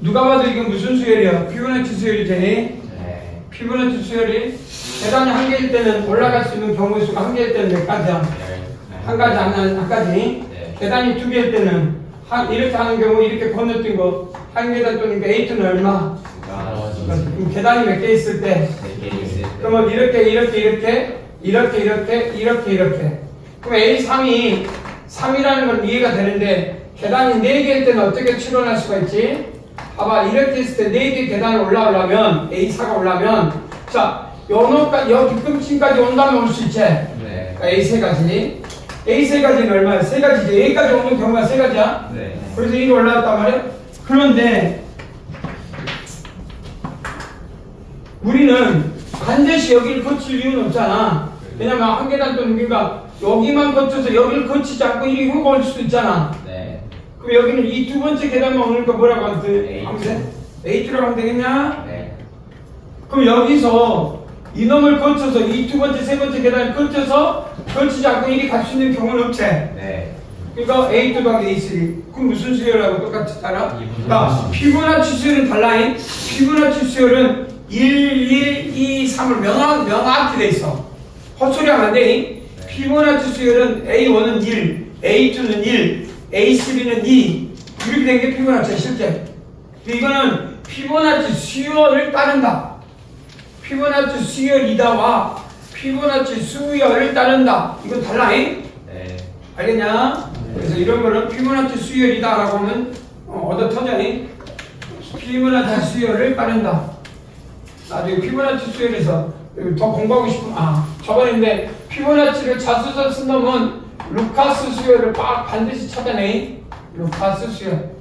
S1: 누가 봐도 이건 무슨 수열이야? 피보나치 수열이지?
S3: 네.
S1: 피보나치 수열이 계단이 한 개일 때는 올라갈 수 있는 경우의 수가 한 개일 때는 몇 가지야? 한 가지 한 가지.
S3: 네.
S1: 계단이 두 개일 때는 이렇게 하는 경우 이렇게 건너뛴 거 한 계단 또니까 A는 얼마? 그럼 계단이 몇 개 있을 때? 그러면 이렇게 그럼 A3이 3이라는 건 이해가 되는데 계단이 4개일 때는 어떻게 추론할 수가 있지? 봐봐, 이렇게 있을 때 4개 계단을 올라오려면 A4가 올라면 자, 여기 끝쯤까지 온다면 올 수 있지?
S3: 네.
S1: 그러니까 A 3가지. A 3가지는 얼마야? 3가지지. A까지 오는 경우가 3가지야?
S3: 네.
S1: 그래서 이게 올라왔단 말이야? 그런데 우리는 반드시 여기를 거칠 이유는 없잖아. 왜냐면 한 계단 또는 우리가 여기만 거쳐서 여기를 거치지 않고 이리 훅 올 수도 있잖아.
S3: 네.
S1: 그럼 여기는 이 두 번째 계단만 오니까 뭐라고 하면 돼? A2라고 하면 되겠냐?
S3: 네.
S1: 그럼 여기서 이놈을 거쳐서 이 두 번째, 세 번째 계단을 거치지 않고 이리 갈 수 있는 경우는 없지?
S3: 네.
S1: 그러니까 A2 더하기 A3. 그럼 무슨 수열하고 똑같이 따라? 그러니까 피보나치 수열은 달라잉. 피보나치 수열은 1, 1, 2, 3을 명확히 돼 있어. 헛소리하면 안 돼. 피보나치 수열은 A1은 1, A2는 1, A3는 2. 이렇게 된 게 피보나치야, 실제. 이거는 피보나치 수열을 따른다. 피보나치 수열이다와 피보나치 수열을 따른다. 이건 달라잉.
S3: 네.
S1: 알겠냐? 그래서 이런 거는 피보나치 수열이다라고 하면 얻어 터져니? 피보나치 수열을 따른다. 나중에 피보나치 수열에서 더 공부하고 싶으면 저번인데 피보나치를 자수서 쓴 놈은 루카스 수열을 반드시 찾아내. 루카스 수열.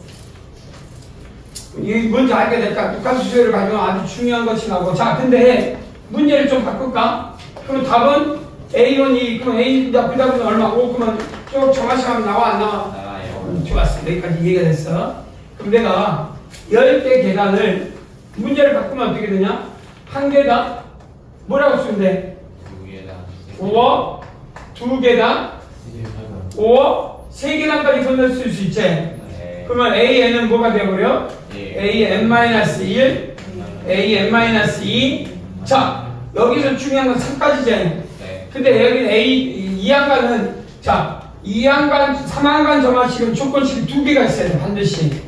S1: 이게 뭔지 알게 될까? 루카스 수열을 가지고 아주 중요한 것이 나오고. 자, 근데 문제를 좀 바꿀까? 그럼 답은 A1이 그럼 A 그 답은 얼마? 5 그러면 쭉 정하시면 나와 안 나와?
S3: 나와요.
S1: 좋았어. 여기까지 이해가 됐어. 그럼 내가 10개 계단을 문제를 바꾸면 어떻게 되냐? 한 계단 뭐라고 쓰면 돼? 5억 2계단 5억 3계단까지 건널 수 있지? 그러면 AN은 뭐가 되어버려? AN-1, AN-2. 자, 여기서 중요한 건 3까지잖아요.
S3: 네.
S1: 근데 여기 이항간은, 자, 3항간 점화식은 조건식이 2개가 있어야 돼, 반드시.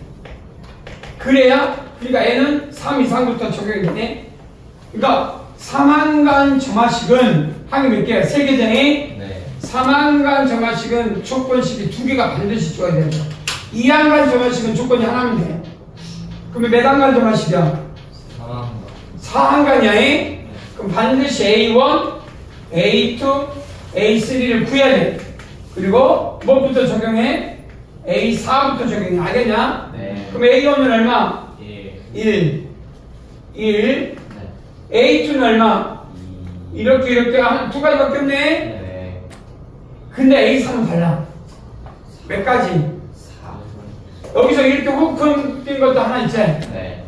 S1: 그래야, 그러니까 N은 3 이상부터 적용이 되네. 그러니까 3항간 점화식은 항이 몇 개야? 3개잖아요?
S3: 네.
S1: 3항간 점화식은 조건식이 2개가 반드시 줘야 된다. 2항간 점화식은 조건이 하나면 돼. 그러면 몇 항간 점화식이야? 4항간이야. 그럼 반드시 A1, A2, A3를 구해야 돼. 그리고 뭐부터 적용해? A4부터 적용해. 알겠냐?
S3: 네.
S1: 그럼 A1은 얼마? 1.
S3: 네.
S1: A2는 얼마? 이렇게 한 두 가지밖에 없네.
S3: 네.
S1: 근데 A3은 달라. 몇 가지?
S3: 4.
S1: 여기서 이렇게 후큰 뛴 것도 하나 있지?
S3: 네.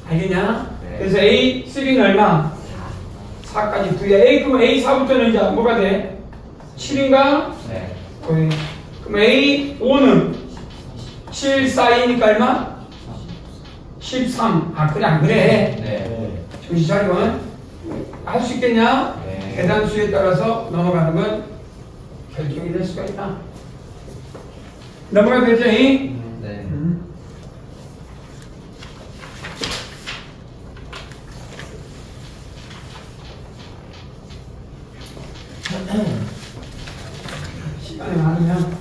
S1: 알겠냐?
S3: 네.
S1: 그래서 A3는 얼마? 4까지 두야. 그럼 A4부터는 이제 뭐가 돼? 7인가?
S3: 네.
S1: 그럼 A5는 7, 4이니까 얼마? 13. 아, 그래, 안 그래?
S3: 네.
S1: 정신 차리고. 할 수 있겠냐?
S3: 네.
S1: 계단수에 따라서 넘어가는 건 결정이 될 수가 있다. 넘어가도 되죠?
S3: 네.
S1: 시간이 많으면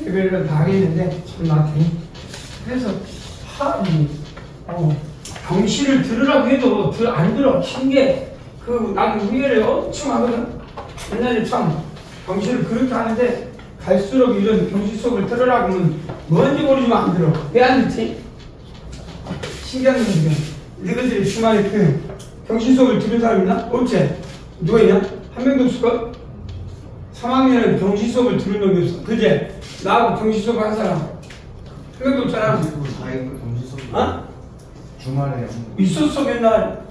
S1: 별별로 다 하겠는데 참 나한테. 그래서 경시를 들으라고 해도 안 들어. 신기해. 나는 우회를 엄청 하거든. 옛날에 참 경시를 그렇게 하는데 갈수록 이런 경시 수업을 들으라고 하면 뭔지 모르지만 안 들어. 왜 안 듣지? 신기한 건 지금 너희들이 주말에 경시 수업을 들은 사람 있나? 없지? 누가 있냐? 한 명도 없을걸? 3학년은 경시 수업을 들은 놈이 없어. 그제? 나하고 경시 수업을 한 사람 한 명도 없잖아. 어?
S5: 주말에
S1: 있었어 맨날.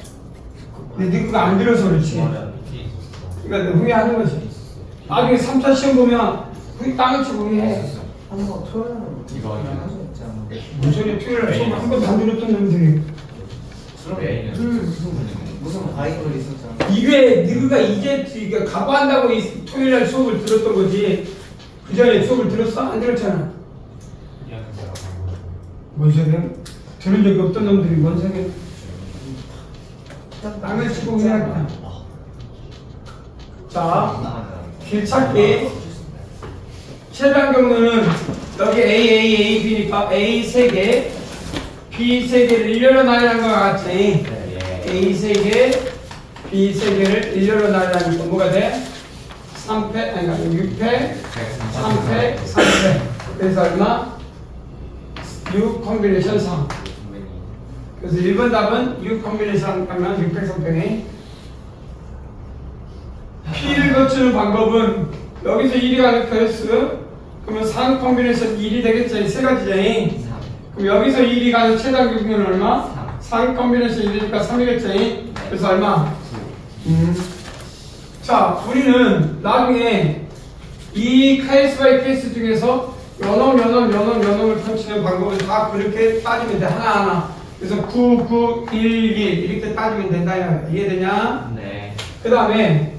S1: 근데 네 그거 안 들어서 그렇지. 그러니까 후회하는 거지. 나중에 3차 시험 보면 후회 땅을 치고 후회해.
S5: 한번 토요일은
S3: 이거
S5: 할수 있잖아.
S1: 무슨 소리 토요일에 수업 한 번도 안 들었던 놈들이.
S5: 무슨 바이블 있었잖아.
S1: 이게 너가 이제 각오한다고 이 토요일날 수업을 들었던 거지. 그 전에 수업을 들었어? 안 들었잖아. 뭔 소리야? 들은 적이 없던 놈들이 뭔 소리야? 땅을 치고 그냥. 자, 길찾기. 최단 경로는 여기 A, B니까 A 3개, B 3개를 일렬로 나열한 것 같지? A 3개, B 3개를 일렬로 나열하니까 뭐가 돼? 3패, 아니, 6패, 3패, 3패. 그래서 얼마? 6 콤비네이션 3. 그래서 1번 답은 6 콤비네이션 하면 6패 3패네. P를 거치는 방법은 여기서 1이 가는 케이스, 그러면 3 콤비네이션 1이 되겠죠? 이 세 가지잖니. 그럼 여기서 1이 가는 최단 경로는 얼마? 3 콤비네이션 1이니까 3이겠죠? 그래서 얼마? 자, 우리는 나중에 이 케이스 바이 케이스 중에서 연놈을 펼치는 방법을 다 그렇게 따지면 돼. 하나하나. 그래서 9, 9, 1, 1 이렇게 따지면 된다. 이해되냐?
S3: 네.
S1: 그 다음에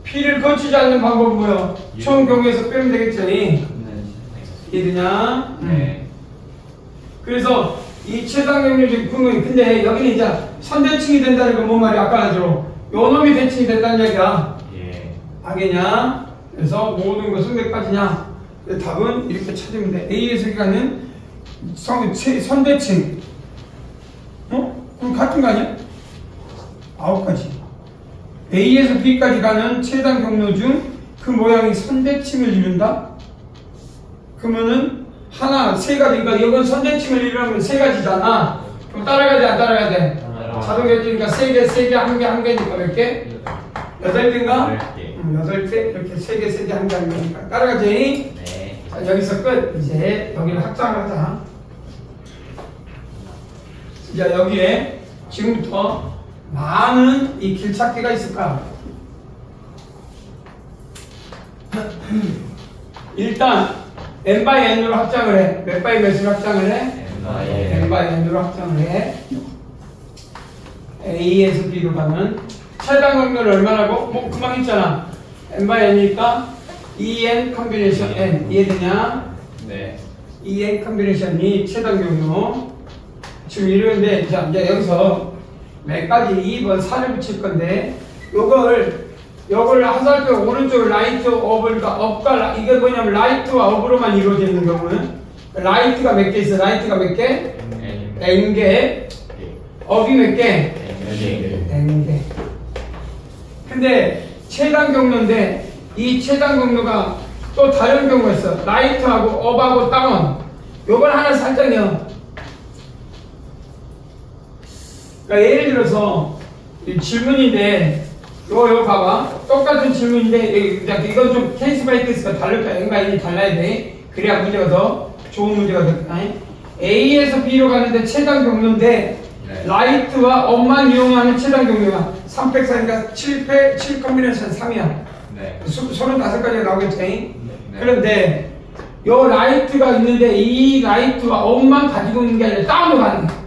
S1: P를 거치지 않는 방법은 뭐야? 처음 경우에서 빼면 되겠죠? 이해되냐?
S3: 네.
S1: 그래서 이 최단 경로적 근거이 근데 여기는 이제 선대칭이 된다는 건 뭔 말이야? 아까 하죠. 요놈이 대칭이 된다는 얘기야.
S3: 예.
S1: 알겠냐? 그래서 모든 것은 몇 가지냐? 답은 이렇게 찾으면 돼. A에서 가는 선대칭. 그럼 같은 거 아니야? 9가지. A에서 B까지 가는 최단 경로 중 그 모양이 선대칭을 이룬다? 그러면은 세 가지니까 이건 선대칭을 이루면 세 가지잖아. 그럼 따라가야 돼, 안 따라가야 돼? 자동 결정이니까 세 개, 한 개니까 몇 개? 8개인가? 8개. 이렇게 세 개, 한 개니까 따라가지?
S3: 네.
S1: 자, 여기서 끝. 이제 여기를 확장을 하자. 이제 여기에 지금부터 많은 이 길찾기가 있을까? 일단 n by n으로 확장을 해. 몇 by 몇으로 확장을 해?
S3: N
S1: n by n으로 확장을 해. A에서 B로 가는 최단 경로를 얼마라고? 뭐 금방 했잖아. n by n이니까 en 컨비네이션 n 이해되냐?
S3: 네.
S1: en 컨비네이션이 최단 경로. 지금 이러는데 자, 이제 여기서 몇 가지 2번 4를 붙일 건데 요걸 화살표 오른쪽 라이트 업을까 업과 이게 뭐냐면 라이트와 업으로만 이루어져 있는 경우는 라이트가 몇 개 있어? 라이트가 몇 개? n개. 업이 몇 개? n개. 근데 최단 경로인데 이 최단 경로가 또 다른 경우가 있어. 라이트하고 업하고 다운. 요걸 하나 살짝요. 그러니까 예를 들어서 이 질문인데 요거 봐봐. 똑같은 질문인데 이건 좀 케이스 바이 케이스가 다를 거야. N과 N이 달라야 돼. 그래야 문제가 더 좋은 문제가 될 거야. A에서 B로 가는데 최단 경로인데
S3: 네.
S1: 라이트와 업만 이용하는 최단 경로가 304니까 7 컨비네이션 3이야.
S3: 네.
S1: 35가지가 나오겠지.
S3: 네.
S1: 그런데 요 라이트가 있는데 이 라이트와 업만 가지고 있는 게 아니라 다운으로 가는 거야.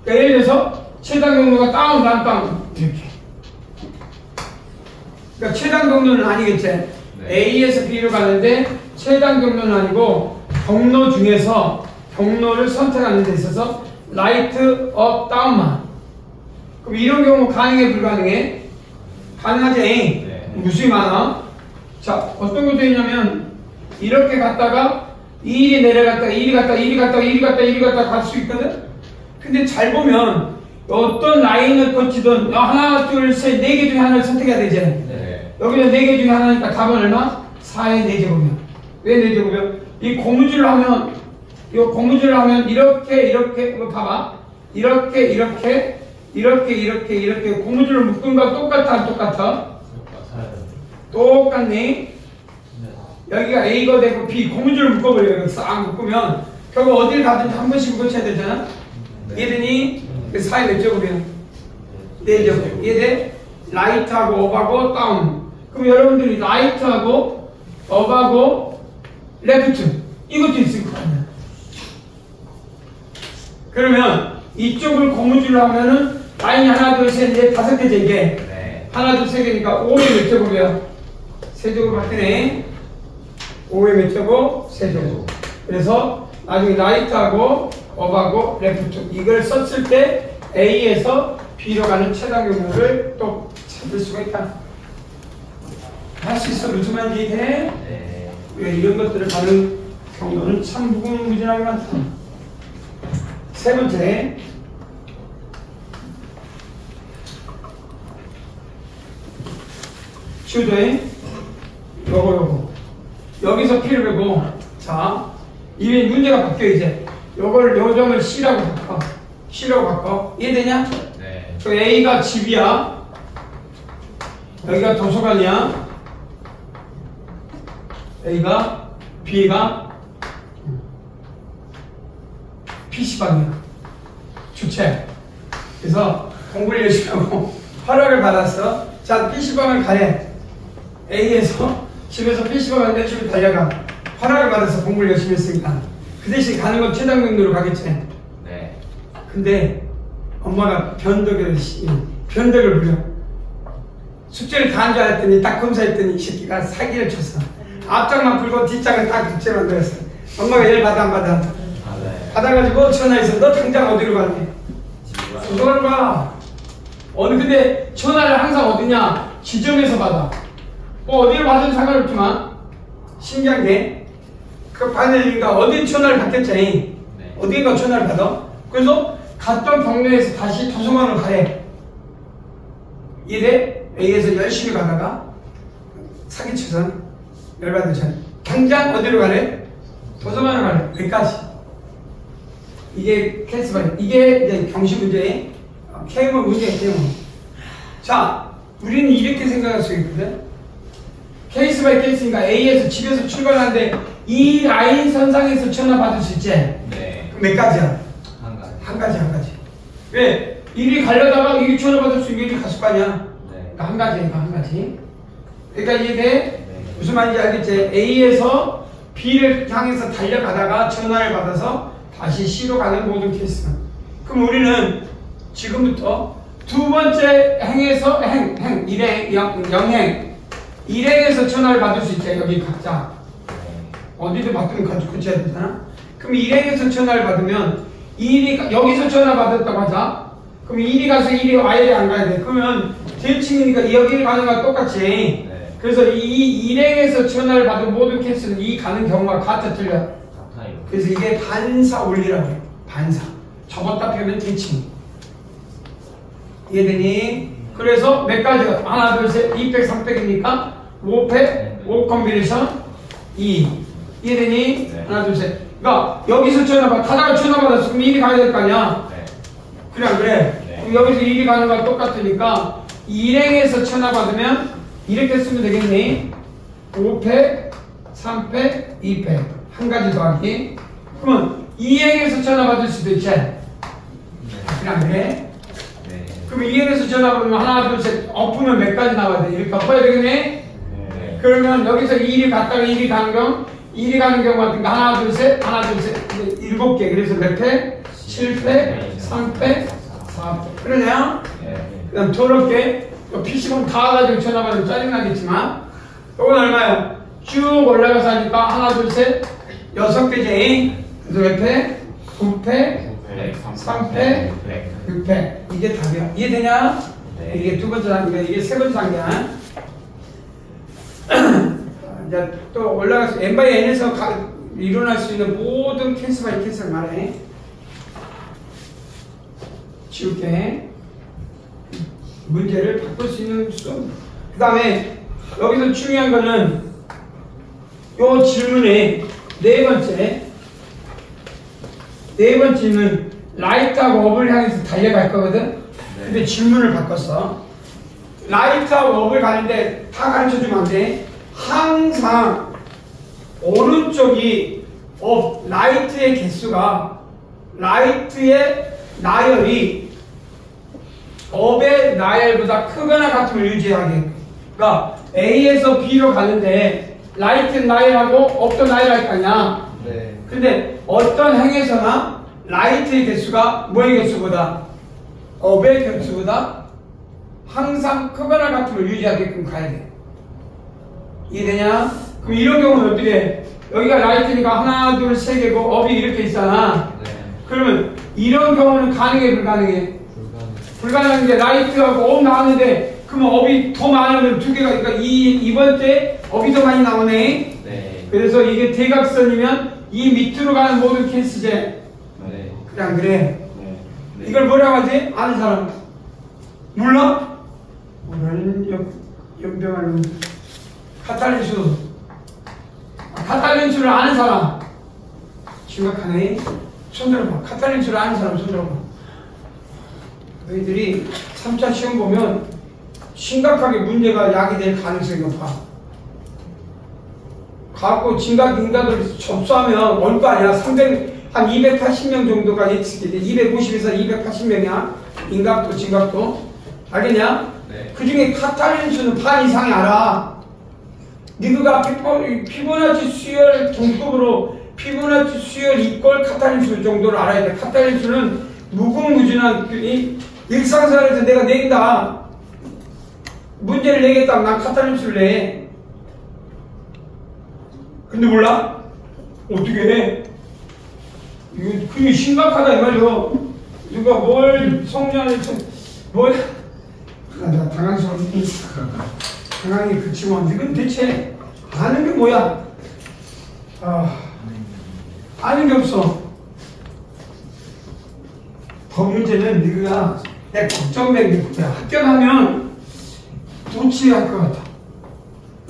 S1: 그러니까 예를 들어서 최단 경로가 다운 이렇게. 그러니까 최단 경로는 아니겠지.
S3: 네.
S1: A에서 B로 가는데 최단 경로는 아니고 경로 중에서 경로를 선택하는 데 있어서 라이트, 업, 다운만. 그럼 이런 경우 가능해, 불가능해? 가능하지?
S3: 네.
S1: 무수히 많아. 자, 어떤 것도 있냐면 이렇게 갔다가 이 일이 내려갔다가 이 일이 갔다가 이 일이 갔다가 이 일이 갔다가 이 일이 갔다가 갈 수 있거든? 근데 잘 보면 어떤 라인을 거치든 하나, 둘, 셋, 4개 중에 하나를 선택해야 되지.
S3: 네.
S1: 여기는 4개 중에 하나니까 답은 얼마? 4의 4제곱이야. 왜 4제곱이야? 이 고무줄로 하면 이렇게 이거 봐봐. 이렇게 고무줄을 묶은 거 똑같아 안 똑같아? 똑같니? 여기가 A가 되고 B 고무줄을 묶어버려. 여기 싹 묶으면 결국 어딜 가든지 한 번씩 묶어쳐야 되잖아. 이해되니? 4의 몇 제곱이야? 4제곱. 이해돼? 라이트하고 업하고 다운. 그럼 여러분들이 라이트하고 업하고 레프트 이것도 있을 거 아니야. 그러면 이쪽을 고무줄로 하면은 라인이 하나, 둘, 셋, 넷, 5개지 이게.
S3: 네.
S1: 하나, 둘, 세 개니까 5의 몇 제곱이야? 세제곱 같으네. 5의 몇 제곱? 세제곱. 그래서 나중에 라이트하고 업하고 레프트 이걸 썼을 때 A에서 B로 가는 최단 경로를 또 찾을 수가 있다. 할 수 있어? 무슨 말인지 이해해?
S3: 네.
S1: 왜 이런 것들을 가는 경로는 참 무궁무진하게 많다. 세 번째, 주도에 요거 여기서 P를 빼고 자 이미 문제가 바뀌어 이제 요걸 요점을 C라고 바꿔 이해되냐?
S3: 네.
S1: 저 A가 집이야. 여기가 도서관이야. A가 B가 PC방이야. 주체. 그래서 공부를 열심히 하고 허락을 받았어. 자, PC방을 가래. A에서 집에서 PC방 가는데 집에 달려가. 허락을 받아서 공부를 열심히 했으니까. 그 대신 가는 건 최단 경로로 가겠지.
S3: 네.
S1: 근데 엄마가 변덕을 부려. 숙제를 다 한 줄 알았더니 딱 검사했더니 이 새끼가 사기를 쳤어. 앞장만 풀고 뒷장은 딱 숙제 만들었어. 엄마가 일 받아 안 받아?
S3: 네.
S1: 받아가지고 전화해서 너 당장 어디로 가니?
S3: 집으로
S1: 도서관을 가. 근데 전화를 항상 어디냐? 지점에서 받아. 뭐 어디를 받으면 상관없지만 신기한 게 그 바늘인가 어디 전화를 받겠지.
S3: 네.
S1: 어디인가 전화를 받아. 그래서 갔던 경로에서 다시 도서관으로 가래. 이래 A에서 열심히 가다가 사기쳐서 열받은 전 당장 어디로 가래? 도서관으로 가래. 여기까지. 이게 케이스 바이 이게 이제 경시 문제의 K문 문제의 K문. 자, 우리는 이렇게 생각할 수 있거든. 케이스 바이 케이스니까 A에서 집에서 출발하는데 이 라인 선상에서 전화 받을 수 있지?
S3: 네.
S1: 그럼 몇 가지야?
S3: 한 가지.
S1: 한 가지. 왜? 이리 가려다가 이리 전화 받을 수 있는 게 갔을 거 아니야?
S3: 네.
S1: 그러니까 한 가지니까 한 가지. 그러니까 이해돼?
S3: 네.
S1: 무슨 말인지 알겠지? A에서 B를 향해서 달려가다가 전화를 받아서 다시 C로 가는 모든 케이스. 그럼 우리는 지금부터 두 번째 행에서 일행, 영행, 일행에서 전화를 받을 수 있죠. 여기 각자. 어디도 받으면 가지고 고쳐야 되잖아. 그럼 일행에서 전화를 받으면 여기서 전화 받았다고 하자. 그럼 1이 가서 1이 와야 돼, 안 가야 돼? 그러면 대칭이니까 여기를 가는 거랑 똑같이.
S3: 네.
S1: 그래서 이 일행에서 전화를 받은 모든 케이스는 이 가는 경우가 같아 틀려.
S3: 같아요.
S1: 그래서 이게 반사 원리라고 해요. 반사. 접었다 펴면 대칭. 이해되니? 그래서 몇 가지가 하나, 둘, 셋, 2팩, 3팩이니까 5팩, 5 콤비네이션 2. 이해되니?
S3: 네.
S1: 하나, 둘, 셋. 그러니까 여기서 전화 받아. 가다가 전화 받았어. 그럼 1이 가야 될 거 아니야?
S3: 네.
S1: 그래 안 그래?
S3: 네.
S1: 그럼 여기서 1이 가는 거랑 똑같으니까 일행에서 전화 받으면 이렇게 쓰면 되겠니? 5팩, 3팩, 2팩. 한 가지 더하기. 그러면 2행에서 전화 받을 수도 있지? 그래 안 그래?
S3: 네.
S1: 그럼 2행에서 전화 받으면 하나, 둘, 셋 엎으면 몇 가지 나와야 돼? 이렇게 엎어야 되겠니?
S3: 네.
S1: 그러면 여기서 1이 갔다가 1이 가는 경우 1이 가는 경우 같으니까 하나, 둘, 셋, 하나, 둘, 셋 7개. 그래서 몇 팩? 7팩, 3팩, 4팩. 그러냐?
S3: 네.
S1: 그 다음 더럽게 PC방 다 가지고 전화 받으면 짜증나겠지만 이건 얼마야? 쭉 올라가서 하니까 하나, 둘, 셋 6개지. 그래서 몇 팩? 9팩, 3팩, 6팩. 이게 답이야. 이해되냐?
S3: 네.
S1: 이게 두 번째 단계야. 이게 세 번째 단계야. 이제 또 올라가서 n/n에서 일어날 수 있는 모든 케이스 바이 케이스를 말해. 지울게. 문제를 바꿀 수 있는 수. 그 다음에 여기서 중요한 거는 요 질문의 네 번째는 라이트하고 업을 향해서 달려갈 거거든. 근데 질문을 바꿨어. 라이트하고 업을 가는데 다 가르쳐주면 안 돼. 항상 오른쪽이 라이트의 개수가 라이트의 나열이 업의 나열보다 크거나 같음을 유지하게. 그러니까 A에서 B로 가는데 라이트 나열하고 업도 나열할 거 아니야.
S5: 네.
S1: 근데 어떤 행에서나 라이트의 개수가 뭐의 개수보다 업의 개수보다 항상 크거나 같음을 유지하게끔 가야 돼. 이해되냐? 그럼 이런 경우는 어떻게 해? 여기가 라이트니까 하나, 둘, 세 개고 업이 이렇게 있잖아.
S3: 네.
S1: 그러면 이런 경우는 가능해, 불가능해? 불가능한 게 라이트하고 업 나왔는데 그러면 업이 더 많으면 두 개가 그러니까 이번 때 업이 더 많이 나오네.
S3: 네.
S1: 그래서 이게 대각선이면 이 밑으로 가는 모든 케이스제.
S3: 네.
S1: 그래 안 그래?
S3: 네.
S1: 이걸 뭐라고 하지? 아는 사람 몰라? 모르는 연병할 놈. 카탈린수. 카탈린수를 아는 사람 심각하네. 손 들어봐. 카탈린수를 아는 사람 손 들어봐. 너희들이 3차 시험 보면 심각하게 문제가 야기될 가능성이 높아. 갖고 진각 인각을 접수하면 올 거 아니야. 한 280명 정도가 예측돼. 250에서 280명이야. 인각도 진각도. 알겠냐?
S3: 네.
S1: 그 중에 카탈린수는 반 이상이 알아. 니그가 피보나치 수열 동급으로 피보나치 수열 이꼴 카탈린수 정도를 알아야 돼. 카탈린수는 무궁무진한 일상생활에서 내가 내긴다. 문제를 내겠다면 난 카탈린수를 내. 근데 몰라? 어떻게 해? 이거 그게 심각하다 이 말이야. 누가 뭘 성년에서 뭘 나 당황스럽니? 당황이 그치만 이건 대체 아는 게 뭐야? 아는 게 없어. 더 문제는 네가 내 걱정된 게 합격하면 도치할 것 같아.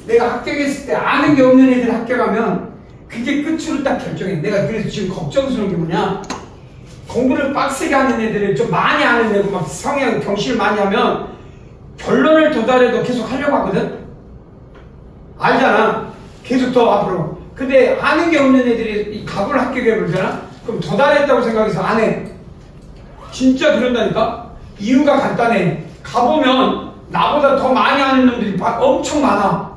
S1: 내가 합격했을 때 아는 게 없는 애들 합격하면 그게 끝으로 딱 결정해. 내가 그래서 지금 걱정스러운 게 뭐냐? 공부를 빡세게 하는 애들은 좀 많이 아는 애고 막 성향 경시를 많이 하면 결론을 도달해도 계속 하려고 하거든? 알잖아. 계속 더 앞으로. 근데 아는 게 없는 애들이 이 각오를 합격해 보잖아? 그럼 도달했다고 생각해서 안 해. 진짜 그런다니까? 이유가 간단해. 가보면 나보다 더 많이 아는 놈들이 엄청 많아.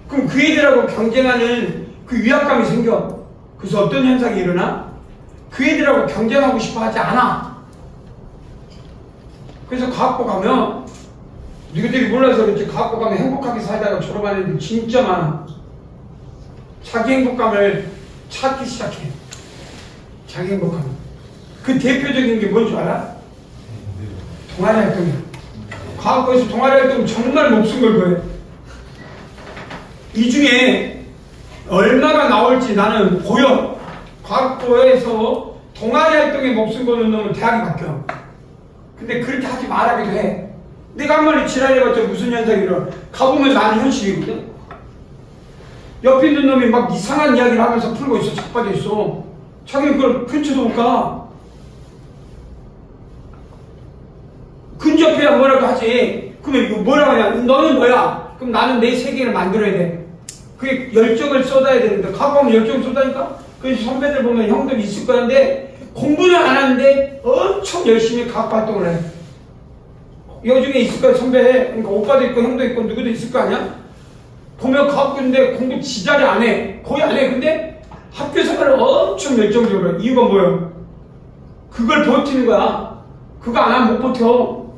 S1: 그럼 그 애들하고 경쟁하는 그 위압감이 생겨. 그래서 어떤 현상이 일어나? 그 애들하고 경쟁하고 싶어 하지 않아. 그래서 과학고 가면, 너희들이 몰라서 그렇지, 과학고 가면 행복하게 살다가 졸업하는 애들 진짜 많아. 자기 행복감을 찾기 시작해. 자기 행복감. 그 대표적인 게 뭔 줄 알아? 동아리 활동이야. 과학고에서 동아리 활동 정말 목숨 걸고 해. 이 중에 얼마가 나올지 나는 보여. 과학고에서 동아리 활동에 목숨 거는 놈은 대학이 바뀌어. 근데 그렇게 하지 말라기도 해. 내가 한 마리 지랄해봤자 무슨 현상이 일어나. 가보면 나는 현실이거든. 옆에 있는 놈이 막 이상한 이야기를 하면서 풀고 있어. 자빠져 있어. 자기는 그걸 근처도 못 가. 근접해야 뭐라도 하지. 그러면 이거 뭐라고 하냐. 너는 뭐야? 그럼 나는 내 세계를 만들어야 돼. 그게 열정을 쏟아야 되는데, 과거하면 열정 쏟아니까? 그래서 선배들 보면 형들 있을 거는데, 공부는 안 하는데 엄청 열심히 과학 활동을 해. 요즘에 있을 거야, 선배. 그러니까 오빠도 있고 형도 있고 누구도 있을 거 아니야? 보면 과학교인데 공부 지잘이 안 해. 거의 안 해. 근데 학교 생활을 엄청 열정적으로 해. 이유가 뭐예요? 그걸 버티는 거야. 그거 안 하면 못 버텨.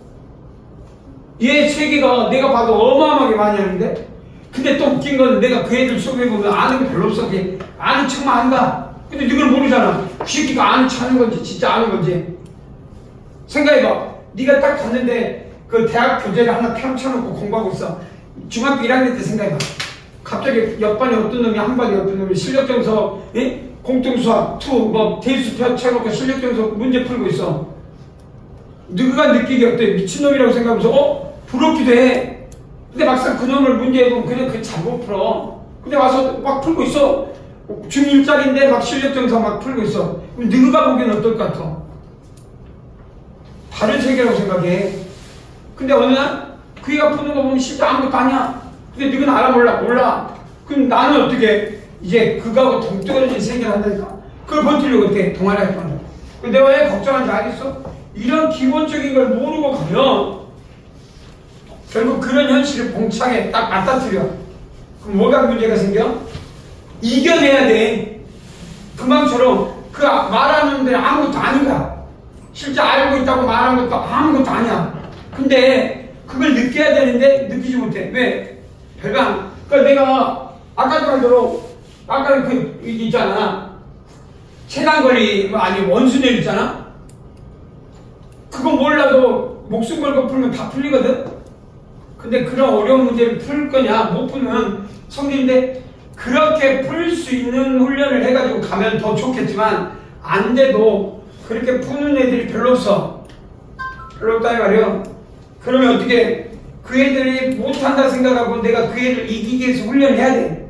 S1: 얘 세계가 내가 봐도 어마어마하게 많이 하는데, 근데 또 웃긴 건 내가 그 애들 속에 보면 아는 게 별로 없어. 아는 척만 한다. 근데 이걸 모르잖아. 그 새끼가 아는 척 하는 건지 진짜 아는 건지. 생각해봐. 네가 딱 갔는데 그 대학 교재를 하나 펼쳐놓고 공부하고 있어. 중학교 1학년 때 생각해봐. 갑자기 옆반에 어떤 놈이 한 반에 어떤 놈이 실력정서, 공통수학 2, 뭐 대수 펼쳐놓고 실력정서 문제 풀고 있어. 누가 느끼기 어때? 미친놈이라고 생각하면서 부럽기도 해. 근데 막상 그 놈을 문제해보면 그냥 그 잘 못 풀어. 근데 와서 막 풀고 있어. 중1짜리인데 막 실력정사 막 풀고 있어. 그럼 누가 보기엔 어떨 것 같아? 다른 세계라고 생각해. 근데 어느 날 그 애가 푸는 거 보면 진짜 아무것도 아니야. 근데 누군 알아 몰라. 그럼 나는 어떻게 이제 그거하고 동떨어진 세계를 한다니까. 그걸 버티려고 어떻게 동아리 활동을 해. 내가 왜 걱정하는지 알겠어? 이런 기본적인 걸 모르고 가면 결국 그런 현실을 봉착에 딱 맞닥뜨려. 그럼 뭐가 문제가 생겨? 이겨내야 돼. 금방처럼 그 말하는 데는 아무것도 아닌 거야. 실제 알고 있다고 말한 것도 아무것도 아니야. 근데 그걸 느껴야 되는데 느끼지 못해. 왜? 별거 안. 그러니까 내가 아까도 말대로 아까 그 있잖아. 체간거리 아니 원순열 있잖아. 그거 몰라도 목숨 걸고 풀면 다 풀리거든. 근데 그런 어려운 문제를 풀 거냐 못 풀면 성질인데, 그렇게 풀 수 있는 훈련을 해가지고 가면 더 좋겠지만 안 돼도 그렇게 푸는 애들이 별로 없어. 별로 없다 이 말이야. 그러면 어떻게 그 애들이 못한다 생각하고 내가 그 애들 이기기 위해서 훈련을 해야 돼.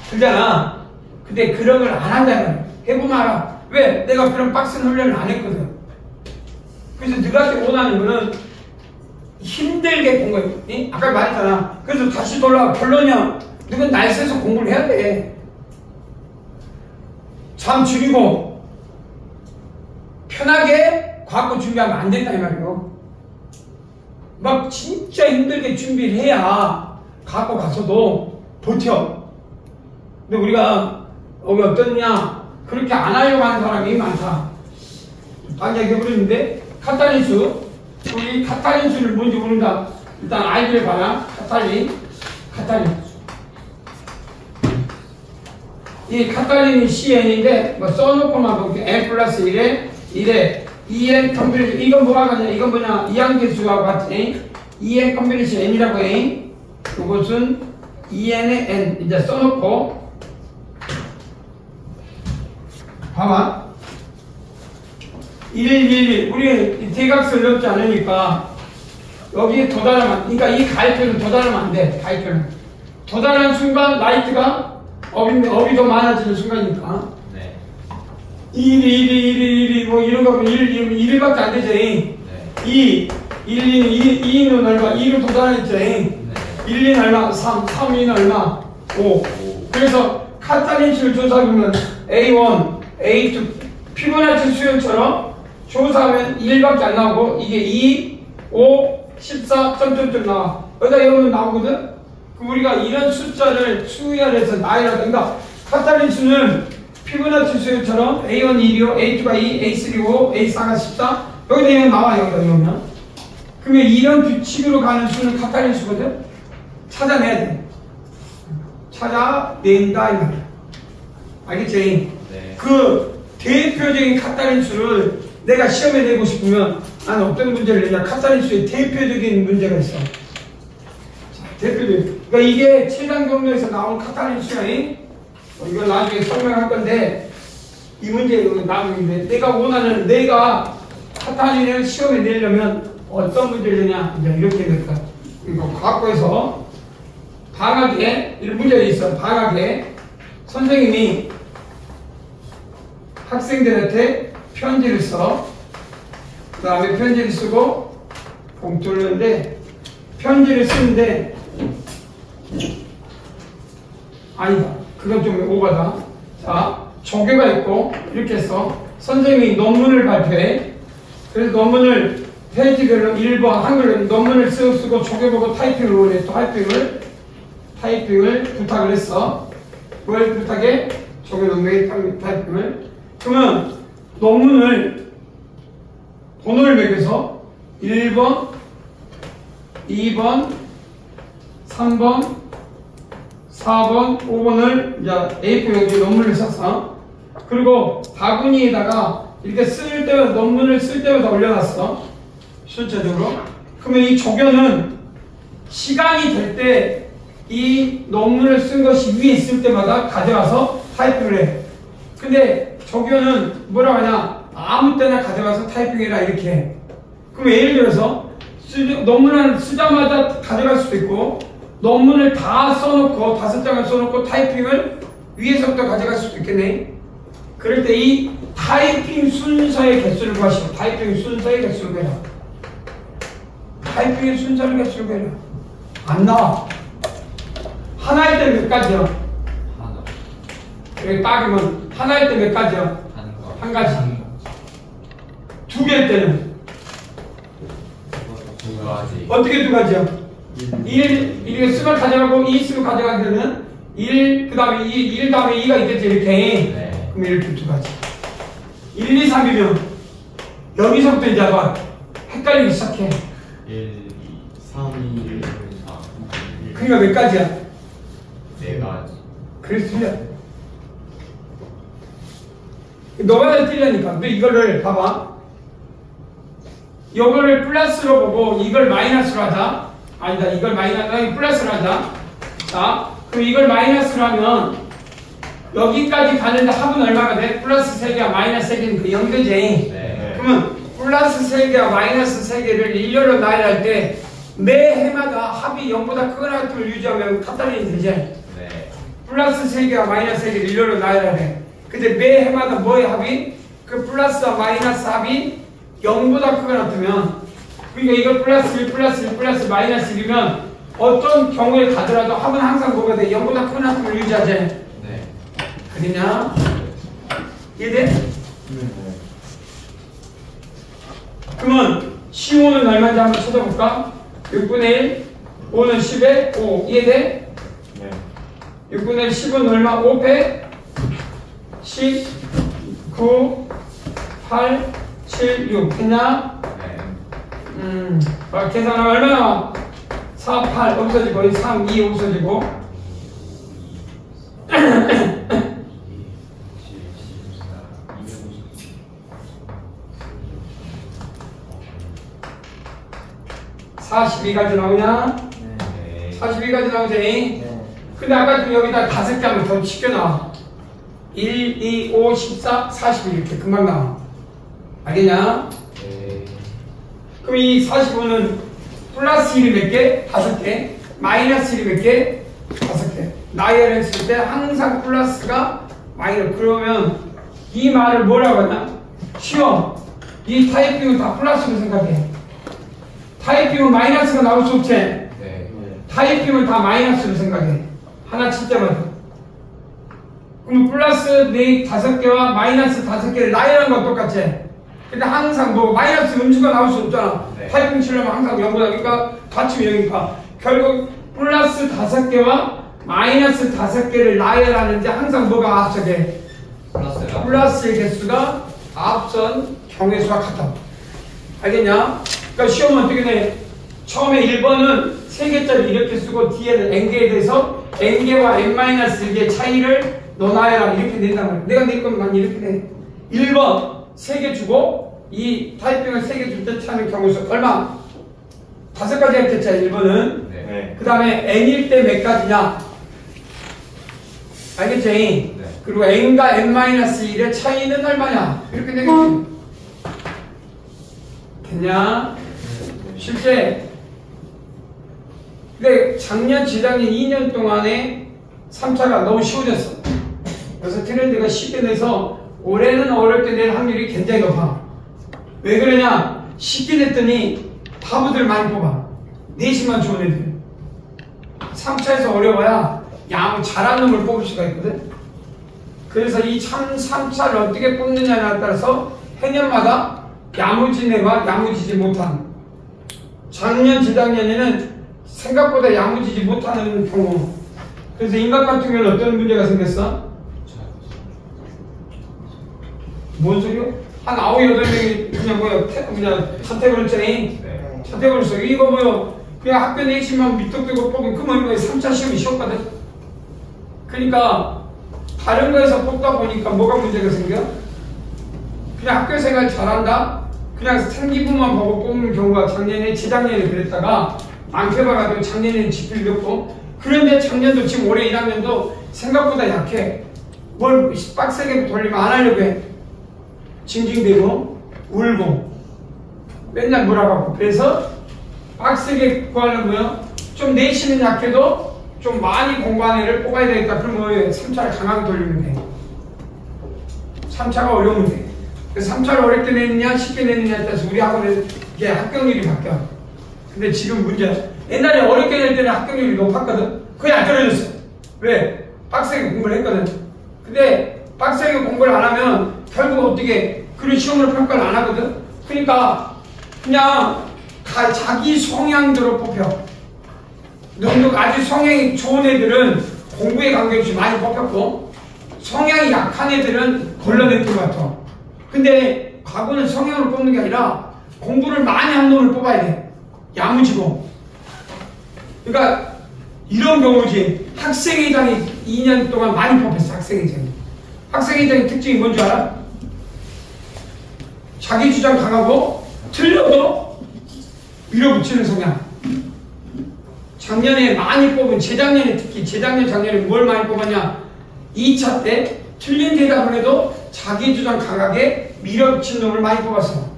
S1: 그러잖아. 근데 그런 걸 안 한다는 거야. 해보면 알아. 왜? 내가 그런 빡센 훈련을 안 했거든. 그래서 네가 원하는 거는 힘들게 본 거예요. 아까 말했잖아. 그래서 다시 돌아와. 결론이야. 너는 날 새서 공부를 해야 돼. 잠 줄이고 편하게 과학고 준비하면 안 된다 이 말이에요. 막 진짜 힘들게 준비를 해야 과학고 가서도 버텨. 근데 우리가 여기 어떠냐, 그렇게 안 하려고 하는 사람이 많다. 반짝 해버리는데, 카탈린수. 우리 카탈린수를 뭔지 모른다. 일단 아이디를 봐라. 카탈린. 이 카탈린이 CN인데, 뭐 써놓고만 볼게. N 플러스 1에 2N 컴비네이션. 이건 뭐가 가냐? 이건 뭐냐? 이항계수하고 같이 EN 컴비네이션 N이라고 해. 그것은 EN의 N. 이제 써놓고. 봐봐. 1. 우리 대각선을 넣지 않으니까 여기에 도달하면, 그러니까 이 가입표는 도달하면 안 돼. 가입표는 도달하는 순간 라이트가 업이 더 많아지는 순간이니까.
S3: 네.
S1: 1 뭐 이런 거 보면 1밖에 안 되죠. 네. 2는 얼마? 2로 도달했죠. 네. 1은 얼마? 3, 3은 얼마? 5. 그래서 카탈린식을 조사하면 A1, A2 피보나치 수열처럼 조사하면 1밖에 안 나오고, 이게 2, 5, 14 점점점 나와. 여기다 외우면 나오거든? 그 그럼 우리가 이런 숫자를 수열해서 나열하다. 그러니까 카탈린 수는 피보나치 수열처럼 A1 1이요, A2가 2, A3 5, A4가 14. 여기다 이거 나와요. 여기다 이거면. 그러면 이런 규칙으로 가는 수는 카탈린 수거든. 찾아내야 돼. 찾아낸다 이 말이야. 알겠지?
S3: 네.
S1: 그 대표적인 카탈린 수를 내가 시험에 내고 싶으면 나는 어떤 문제를 내냐. 카탈린 수의 대표적인 문제가 있어. 자, 대표적인. 그러니까 이게 7단 경로에서 나온 카탈린 수야. 이건 나중에 설명할 건데 이 문제 나중에 내가 원하는 내가 카탈린을 시험에 내려면 어떤 문제를 내냐. 이제 이렇게 될까. 이거 과학고에서 방학에 이런 문제가 있어. 방학에 선생님이 학생들한테 편지를 써. 그 다음에 편지를 쓰고 봉투를 넣는데 편지를 쓰는데 아니다. 그건 좀 오바다. 자, 조교가 있고 이렇게 해서 선생님이 논문을 발표해. 그래서 논문을 페이지별로 1번 한글로 논문을 쓰고 조교 보고 타이핑을 원해. 타이핑을 부탁을 했어. 뭘 부탁해? 조교 논문의 타이핑을. 그러면 논문을 번호를 매겨서 1번, 2번, 3번, 4번, 5번을 이제 A4 여기 논문을 썼어. 그리고 바구니에다가 이렇게 쓸 때마다 논문을 쓸 때마다 올려놨어. 순차적으로. 그러면 이 조교는 시간이 될 때 이 논문을 쓴 것이 위에 있을 때마다 가져와서 타이핑을 해. 근데 조교는 뭐라고 하냐? 아무 때나 가져와서 타이핑해라 이렇게 해. 그럼 예를 들어서 논문을 쓰자마자 가져갈 수도 있고 논문을 다 써놓고 5장을 써놓고 타이핑을 위에서부터 가져갈 수도 있겠네. 그럴 때 이 타이핑 순서의 개수를 구하시오. 타이핑 순서의 개수를 구해라. 타이핑의 순서의 개수를 구해라. 안 나와. 하나일 때 몇 가지야?
S3: 하나.
S1: 여기 따지면 하나일 때 몇 가지야? 한 가지. 두 개일 때는
S3: 두 가지.
S1: 어떻게 두 가지야? 1 이렇게 쓰면 가져가고 2 쓰면 가져가게 되면 1 그 다음에 1 다음에 2가 있겠지 이렇게.
S3: 네.
S1: 그럼 이렇게 두 가지. 1, 2, 3이면 여기서부터 이제 막 헷갈리기 시작해.
S3: 1, 2, 3, 2, 1, 4.
S1: 그러니까 몇 가지야?
S3: 네 가지.
S1: 그래서 틀려. 너가 다 틀리니까. 근데 이거를 봐봐. 이거를 플러스로 보고 이걸 마이너스로 하자. 아니다. 이걸 마이너스, 플러스로 하자. 자, 그럼 이걸 마이너스로 하면 여기까지 가는데 합은 얼마가 돼? 플러스 3개와 마이너스 3개는 그 0되지.
S3: 네.
S1: 그러면 플러스 3개와 마이너스 3개를 일렬로 나열할 때 매 해마다 합이 0보다 크거나 같음을 유지하면 카탈린이 되지.
S3: 네.
S1: 플러스 3개와 마이너스 3개를 일렬로 나열하래. 근데 매 해마다 뭐의 합이? 그 플러스와 마이너스 합이 0보다 크거나 같으면, 그러니까 이걸 플러스 1, 플러스 1, 플러스 마이너스 1이면 어떤 경우에 가더라도 합은 항상 뭐가 돼? 0보다 크거나 같음을 유지하지.
S3: 네.
S1: 그러냐? 이해돼?
S2: 네.
S1: 그러면 15는 얼마인지 한번 찾아볼까? 6분의 1, 5는 10에 5. 이해돼?
S2: 네.
S1: 6분의 10은 얼마? 5패 10, 9, 8, 7, 6 했냐?
S3: 네.
S1: 계산하면 얼마 나와? 4, 8 없어지고 3, 2 없어지고 42가지 나오냐?
S3: 네.
S1: 42가지 나오지?
S5: 네.
S1: 근데 아까 여기다 5개 하면 더 쉽게 나와. 1, 2, 5, 14, 42 이렇게 금방 나와. 알겠냐?
S3: 네.
S1: 그럼 이 45는 플러스 1이 몇 개? 5개. 마이너스 1이 몇 개? 5개. 나열했을 때 항상 플러스가 마이너스. 그러면 이 말을 뭐라고 하냐? 쉬워. 이 타이핑은 다 플러스로 생각해. 타이핑은 마이너스가 나올 수 없지?
S3: 네.
S1: 타이핑은 다 마이너스로 생각해. 하나 칠 때마다. 그럼 플러스 5개와 마이너스 5개를 나열한 건 똑같지? 근데 항상 뭐 마이너스 음수가 나올 수 없잖아.
S3: 네.
S1: 타이핑 치려면 항상 0보다, 그러니까 같이 0이니까 결국 플러스 5개와 마이너스 5개를 나열하는데 항상 뭐가 앞서게?
S3: 플러스가.
S1: 플러스의 개수가 앞선 경우의 수와 같아. 알겠냐? 그러니까 시험은 어떻게 돼? 처음에 1번은 3개짜리 이렇게 쓰고 뒤에는 n개에 대해서 n개와 n-1개의 차이를 너나열하라 이렇게 낸단 말이야. 내가 낼 거면 이렇게 돼. 1번 3개 주고 이 타이핑을 3개 줄 때 차는 경우의 수 얼마? 5가지 했겠죠 1번은.
S3: 네.
S1: 그 다음에 n일 때 몇 가지냐? 알겠지?
S3: 네.
S1: 그리고 n과 n-1의 차이는 얼마냐? 이렇게 되겠지. 됐냐? 실제 근데 작년, 재작년 2년 동안에 3차가 너무 쉬워졌어. 그래서 트렌드가 쉽게 내서 올해는 어렵게 낼 확률이 굉장히 높아. 왜 그러냐? 쉽게 냈더니 바보들 많이 뽑아. 내신만 좋은 애들. 3차에서 어려워야 야무 잘하는 놈을 뽑을 수가 있거든. 그래서 이 3차를 어떻게 뽑느냐에 따라서 해년마다 야무진 애와 야무지지 못한, 작년, 재작년에는 생각보다 야무지지 못하는 경우. 그래서 인간 같은 경우는 어떤 문제가 생겼어? 뭔 소리요? 한 9, 8명이 그냥 선택을 했잖니.
S3: 네.
S1: 선택을 했어. 이거 뭐요? 그냥 학교 내시면 밑독되고 뽑으면 그러면 이거 3차 시험이 쉬웠거든. 그러니까 다른 거에서 뽑다 보니까 뭐가 문제가 생겨? 그냥 학교 생활 잘한다? 그냥 생기부만 보고 뽑는 경우가 작년에, 재작년에 그랬다가 망쳐봐가지고 작년에는 지필렸고, 그런데 작년도 지금 올해 1학년도 생각보다 약해. 뭘 빡세게 돌리면 안 하려고 해. 징징대고 울고 맨날 몰아가고. 그래서 빡세게 구하는 거요. 좀 내신은 약해도 좀 많이 공부한 애를 뽑아야 되겠다. 그럼 뭐 3차를 강하게 돌리면 돼. 3차가 어려우면 돼. 그래서 3차를 어렵게 내느냐 쉽게 내느냐에 따라서 우리 학원은 이게 합격률이 바뀌어. 근데 지금 문제야. 옛날에 어렵게 낼 때는 합격률이 높았거든. 그게 안 떨어졌어. 왜? 빡세게 공부를 했거든. 근데 빡세게 공부를 안 하면 결국 어떻게 그런 시험으로 평가를 안 하거든. 그러니까 그냥 다 자기 성향대로 뽑혀. 아주 성향이 좋은 애들은 공부에 관계없이 많이 뽑혔고, 성향이 약한 애들은 걸러냈던 것 같아. 근데 과거는 성향으로 뽑는 게 아니라 공부를 많이 한 놈을 뽑아야 돼. 야무지고. 그러니까 이런 경우지. 학생회장이 2년 동안 많이 뽑혔어. 학생회장이. 학생회장의 특징이 뭔지 알아? 자기 주장 강하고 틀려도 밀어붙이는 성향. 작년에 많이 뽑은, 재작년에 특히 재작년 작년에 뭘 많이 뽑았냐? 2차 때 틀린 대답을 해도 자기 주장 강하게 밀어붙인 놈을 많이 뽑았어.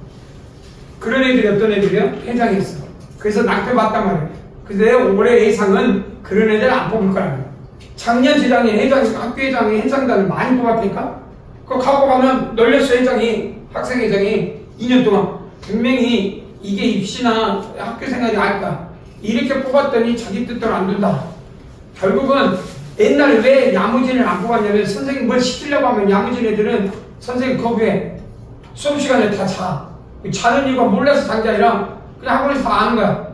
S1: 그런 애들이 어떤 애들이요? 회장이었어. 그래서 낭패 봤단 말이에요. 근데 올해 예상은 그런 애들 안 뽑을 거라고. 작년 재작년 학교 회장이 회장단을 많이 뽑았으니까 그거 갖고 가면 널렸어. 회장이, 학생회장이 2년 동안 분명히 이게 입시나 학교 생활이 알까. 이렇게 뽑았더니 자기 뜻대로 안 된다. 결국은 옛날에 왜 야무진을 안 뽑았냐면 선생님 뭘 시키려고 하면 야무진 애들은 선생님 거부해. 수업 시간에 다 자. 자는 이유가 몰라서 잔 게 아니라 그냥 학원에서 다 아는 거야.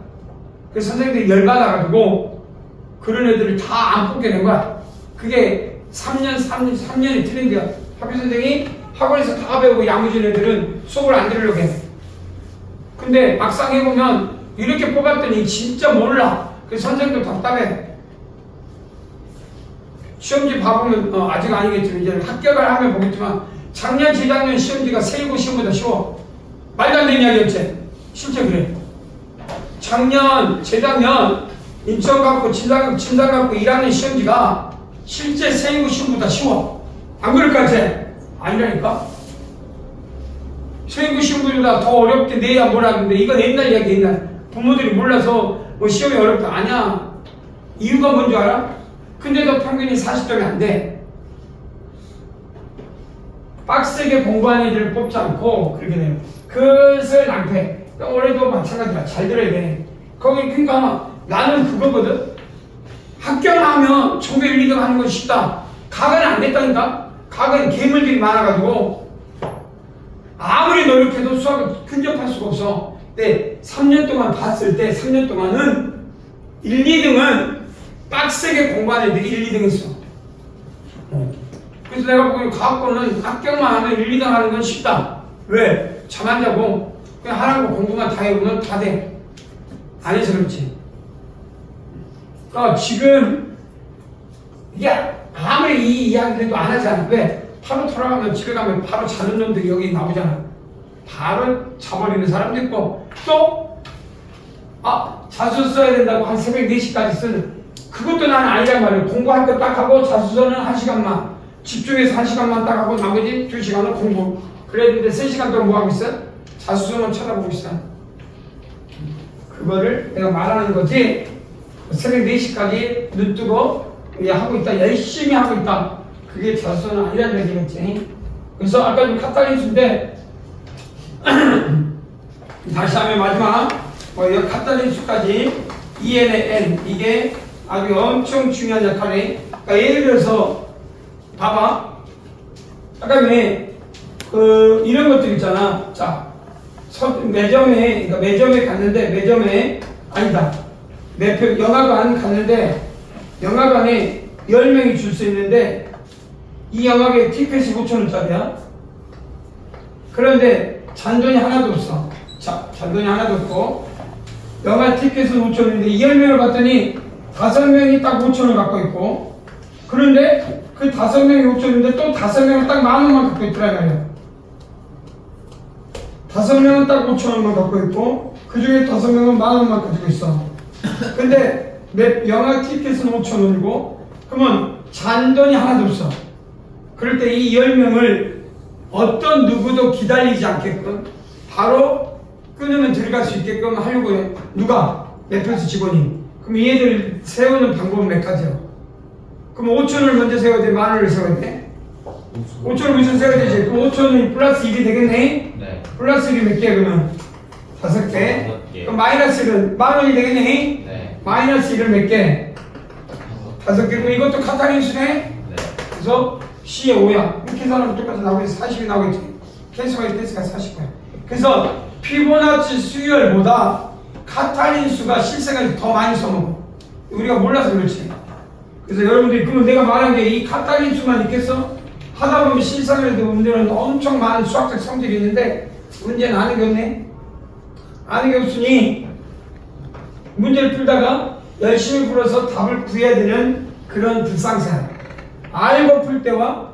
S1: 그래서 선생님들이 열받아가지고 그런 애들을 다 안 뽑게 된 거야. 그게 3년이 트렌드야. 학교 선생님이 학원에서 다 배우고 야무진 애들은 수업을 안 들으려고 해. 근데 막상 해보면 이렇게 뽑았더니 진짜 몰라. 그래서 선생님도 답답해. 시험지 봐보면 아직 아니겠지만 이제 합격을 하면 보겠지만 작년, 재작년 시험지가 세이고 시험보다 쉬워. 말도 안 되는 이야기였지. 실제 그래. 작년, 재작년 인천 갖고 진단 갖고 1학년 시험지가 실제 세이고 시험보다 쉬워. 안 그럴 것 같아? 아니라니까. 세이고 시험보다 더 어렵게 내야 뭐라는데 이건 옛날 이야기. 옛날 부모들이 몰라서 뭐 시험이 어렵다. 아니야. 이유가 뭔지 알아? 근데도 평균이 40점이 안 돼. 빡세게 공부한 애들을 뽑지 않고 그렇게 돼요. 그것을 낭패. 올해도 마찬가지야. 잘 들어야 돼. 그러니까 나는 그거거든. 합격 나오면 전교 1, 2등 하는 건 쉽다. 각은 안 됐다니까. 각은 괴물들이 많아가지고 아무리 노력해도 수학을 근접할 수가 없어. 근데 3년 동안 봤을 때 3년 동안은 1, 2등은 빡세게 공부하는 애들이 1, 2등 있어. 그래서 내가 보기엔 과학고는 합격만 하면 1, 2등 하는 건 쉽다. 왜? 잠 안 자고 그냥 하라는 거 공부만 다 해보면 다 돼. 안 해서 그렇지. 지금 이게 아무리 이 이야기를 해도 안 하잖아. 왜? 바로 돌아가면 집에 가면 바로 자는 놈들이 여기 나오잖아. 바로 자버리는 사람도 있고 또 자소서 써야 된다고 한 새벽 4시까지 쓰는 그것도 나는 아니란 말이에요. 공부할 거 딱 하고 자소서는 1시간만 집중해서 1시간만 딱 하고 나머지 2시간은 공부. 그랬는데 3시간 동안 뭐 하고 있어? 자소서만 쳐다보고 있어. 그거를 내가 말하는 거지. 새벽 4시까지 눈 뜨고 하고 있다. 열심히 하고 있다. 그게 자소서는 아니라는 얘기겠지. 그래서 아까 좀 카탈린수인데 다시 하면 마지막 이 카탈린수까지 EN의 N 이게 아주 엄청 중요한 역할이. 그러니까 예를 들어서 봐봐. 아까 이런 것들 있잖아. 자, 매점에 갔는데 매점에 아니다. 영화관 갔는데 영화관에 10명이 줄 수 있는데 이 영화관에 티켓이 5,000원짜리야. 그런데 잔돈이 하나도 없어. 자, 잔돈이 하나도 없고 영화 티켓은 5,000원인데 이 10명을 봤더니 5명이 딱 5,000원 갖고 있고 그런데 그 5명이 5,000원인데 또 5명은 딱 10,000원만 갖고 있더라 말이야. 5명은 딱 5,000원만 갖고 있고 그 중에 5명은 10,000원만 가지고 있어. 근데 영화 티켓은 5,000원이고 그러면 잔돈이 하나도 없어. 그럴 때 이 10명을 어떤 누구도 기다리지 않게끔 바로 끊으면 들어갈 수 있게끔 하려고 해. 누가? 매표소 직원이. 그럼 얘들 세우는 방법은 몇 가지야? 그럼 5,000원을 먼저 세워야 돼? 10,000원을 세워야 돼? 5,000원 무슨 세워야 되지? 그럼 5,000원이 플러스 1이 되겠네?
S3: 네.
S1: 플러스 1이 몇 개야 그러면? 5개. 그럼 마이너스 1은 10,000원이 되겠네?
S3: 네.
S1: 마이너스 1은 몇 개? 5개. 그럼 이것도 카탈린수네?
S3: 네.
S1: 그래서 C의 5야. 이렇게 계산하면 똑같이 나오겠지. 40이 나오겠지. 개수가 40거야. 그래서 피보나치 수열보다 카탈린수가 실생활에 더 많이 써먹어. 우리가 몰라서 그렇지. 그래서 여러분들이 그러면 내가 말한 게 이 카탈린수만 있겠어? 하다 보면 실생활에도 문제는 엄청 많은 수학적 성질이 있는데 문제는 아는 게 없네. 아는 게 없으니 문제를 풀다가 열심히 풀어서 답을 구해야 되는 그런 불상사야. 알고 풀 때와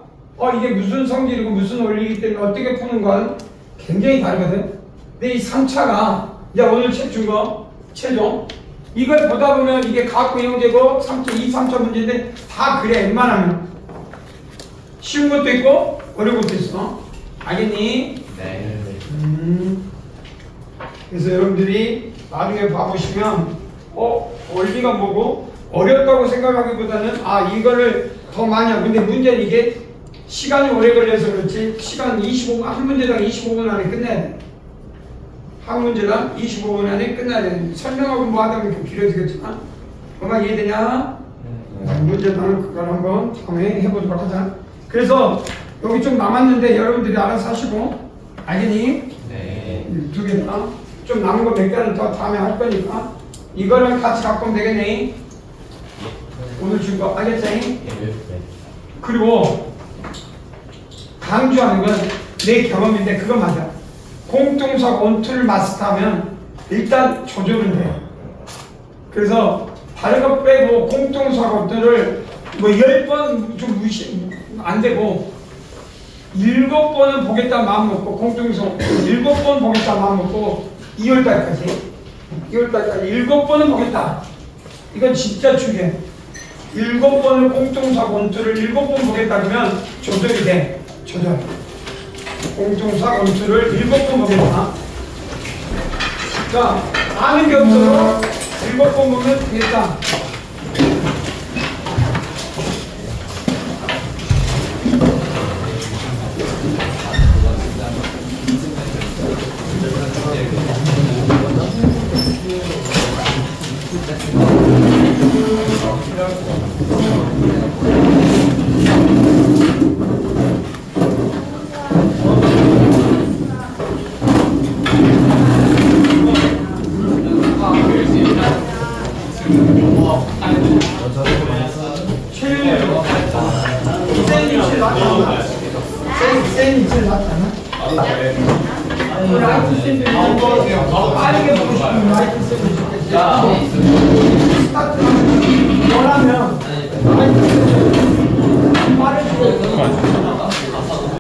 S1: 이게 무슨 성질이고 무슨 원리이기 때문에 어떻게 푸는 건 굉장히 다르거든. 근데 이 3차가 이제 오늘 책 준 거 최종 이걸 보다 보면 이게 과학고 이용제고 3차 문제인데 다 그래. 웬만하면 쉬운 것도 있고 어려운 것도 있어. 알겠니?
S3: 네.
S1: 그래서 여러분들이 나중에 봐보시면 원리가 뭐고 어렵다고 생각하기보다는 이거를 더 많이 하고 근데 문제는 이게 시간이 오래 걸려서 그렇지 시간 25분 한 문제당 25분 안에 끝내야 돼. 한 문제당 25분 안에 끝나야 돼. 설명하고 뭐 하다 보면 좀 길어지겠지만 뭐가 이해되냐? 문제 나는 그걸 한번 다음에 해보도록 하자. 그래서 여기 좀 남았는데 여러분들이 알아서 하시고 알겠니?
S3: 네.
S1: 2개다. 좀 남은 거 몇 개는 더 다음에 할 거니까 이거랑 같이 갖고 오면 되겠네. 오늘 준 거 알겠지? 그리고 강조하는 건 내 경험인데 그건 맞아. 공통사 원투를 마스터하면 일단 조절은 돼요. 그래서 다른 거 빼고 공통사 원투를 뭐 10번 좀 안 되고 7번은 보겠다 마음 먹고 공통사 7번 보겠다 마음 먹고 2월달까지 7번은 보겠다. 이건 진짜 중요해. 7번을 공통사 원투를 7번 보겠다 그러면 조절이 돼. 조절. 공통사 원투를 7번 보겠다. 자, 아는 게 없어서 7번 보면 되겠다. N이 제일 낫잖아.
S3: 나도 돼.
S1: 라이트 쌤도
S3: 바로 떨어져요. 바로
S1: 빨리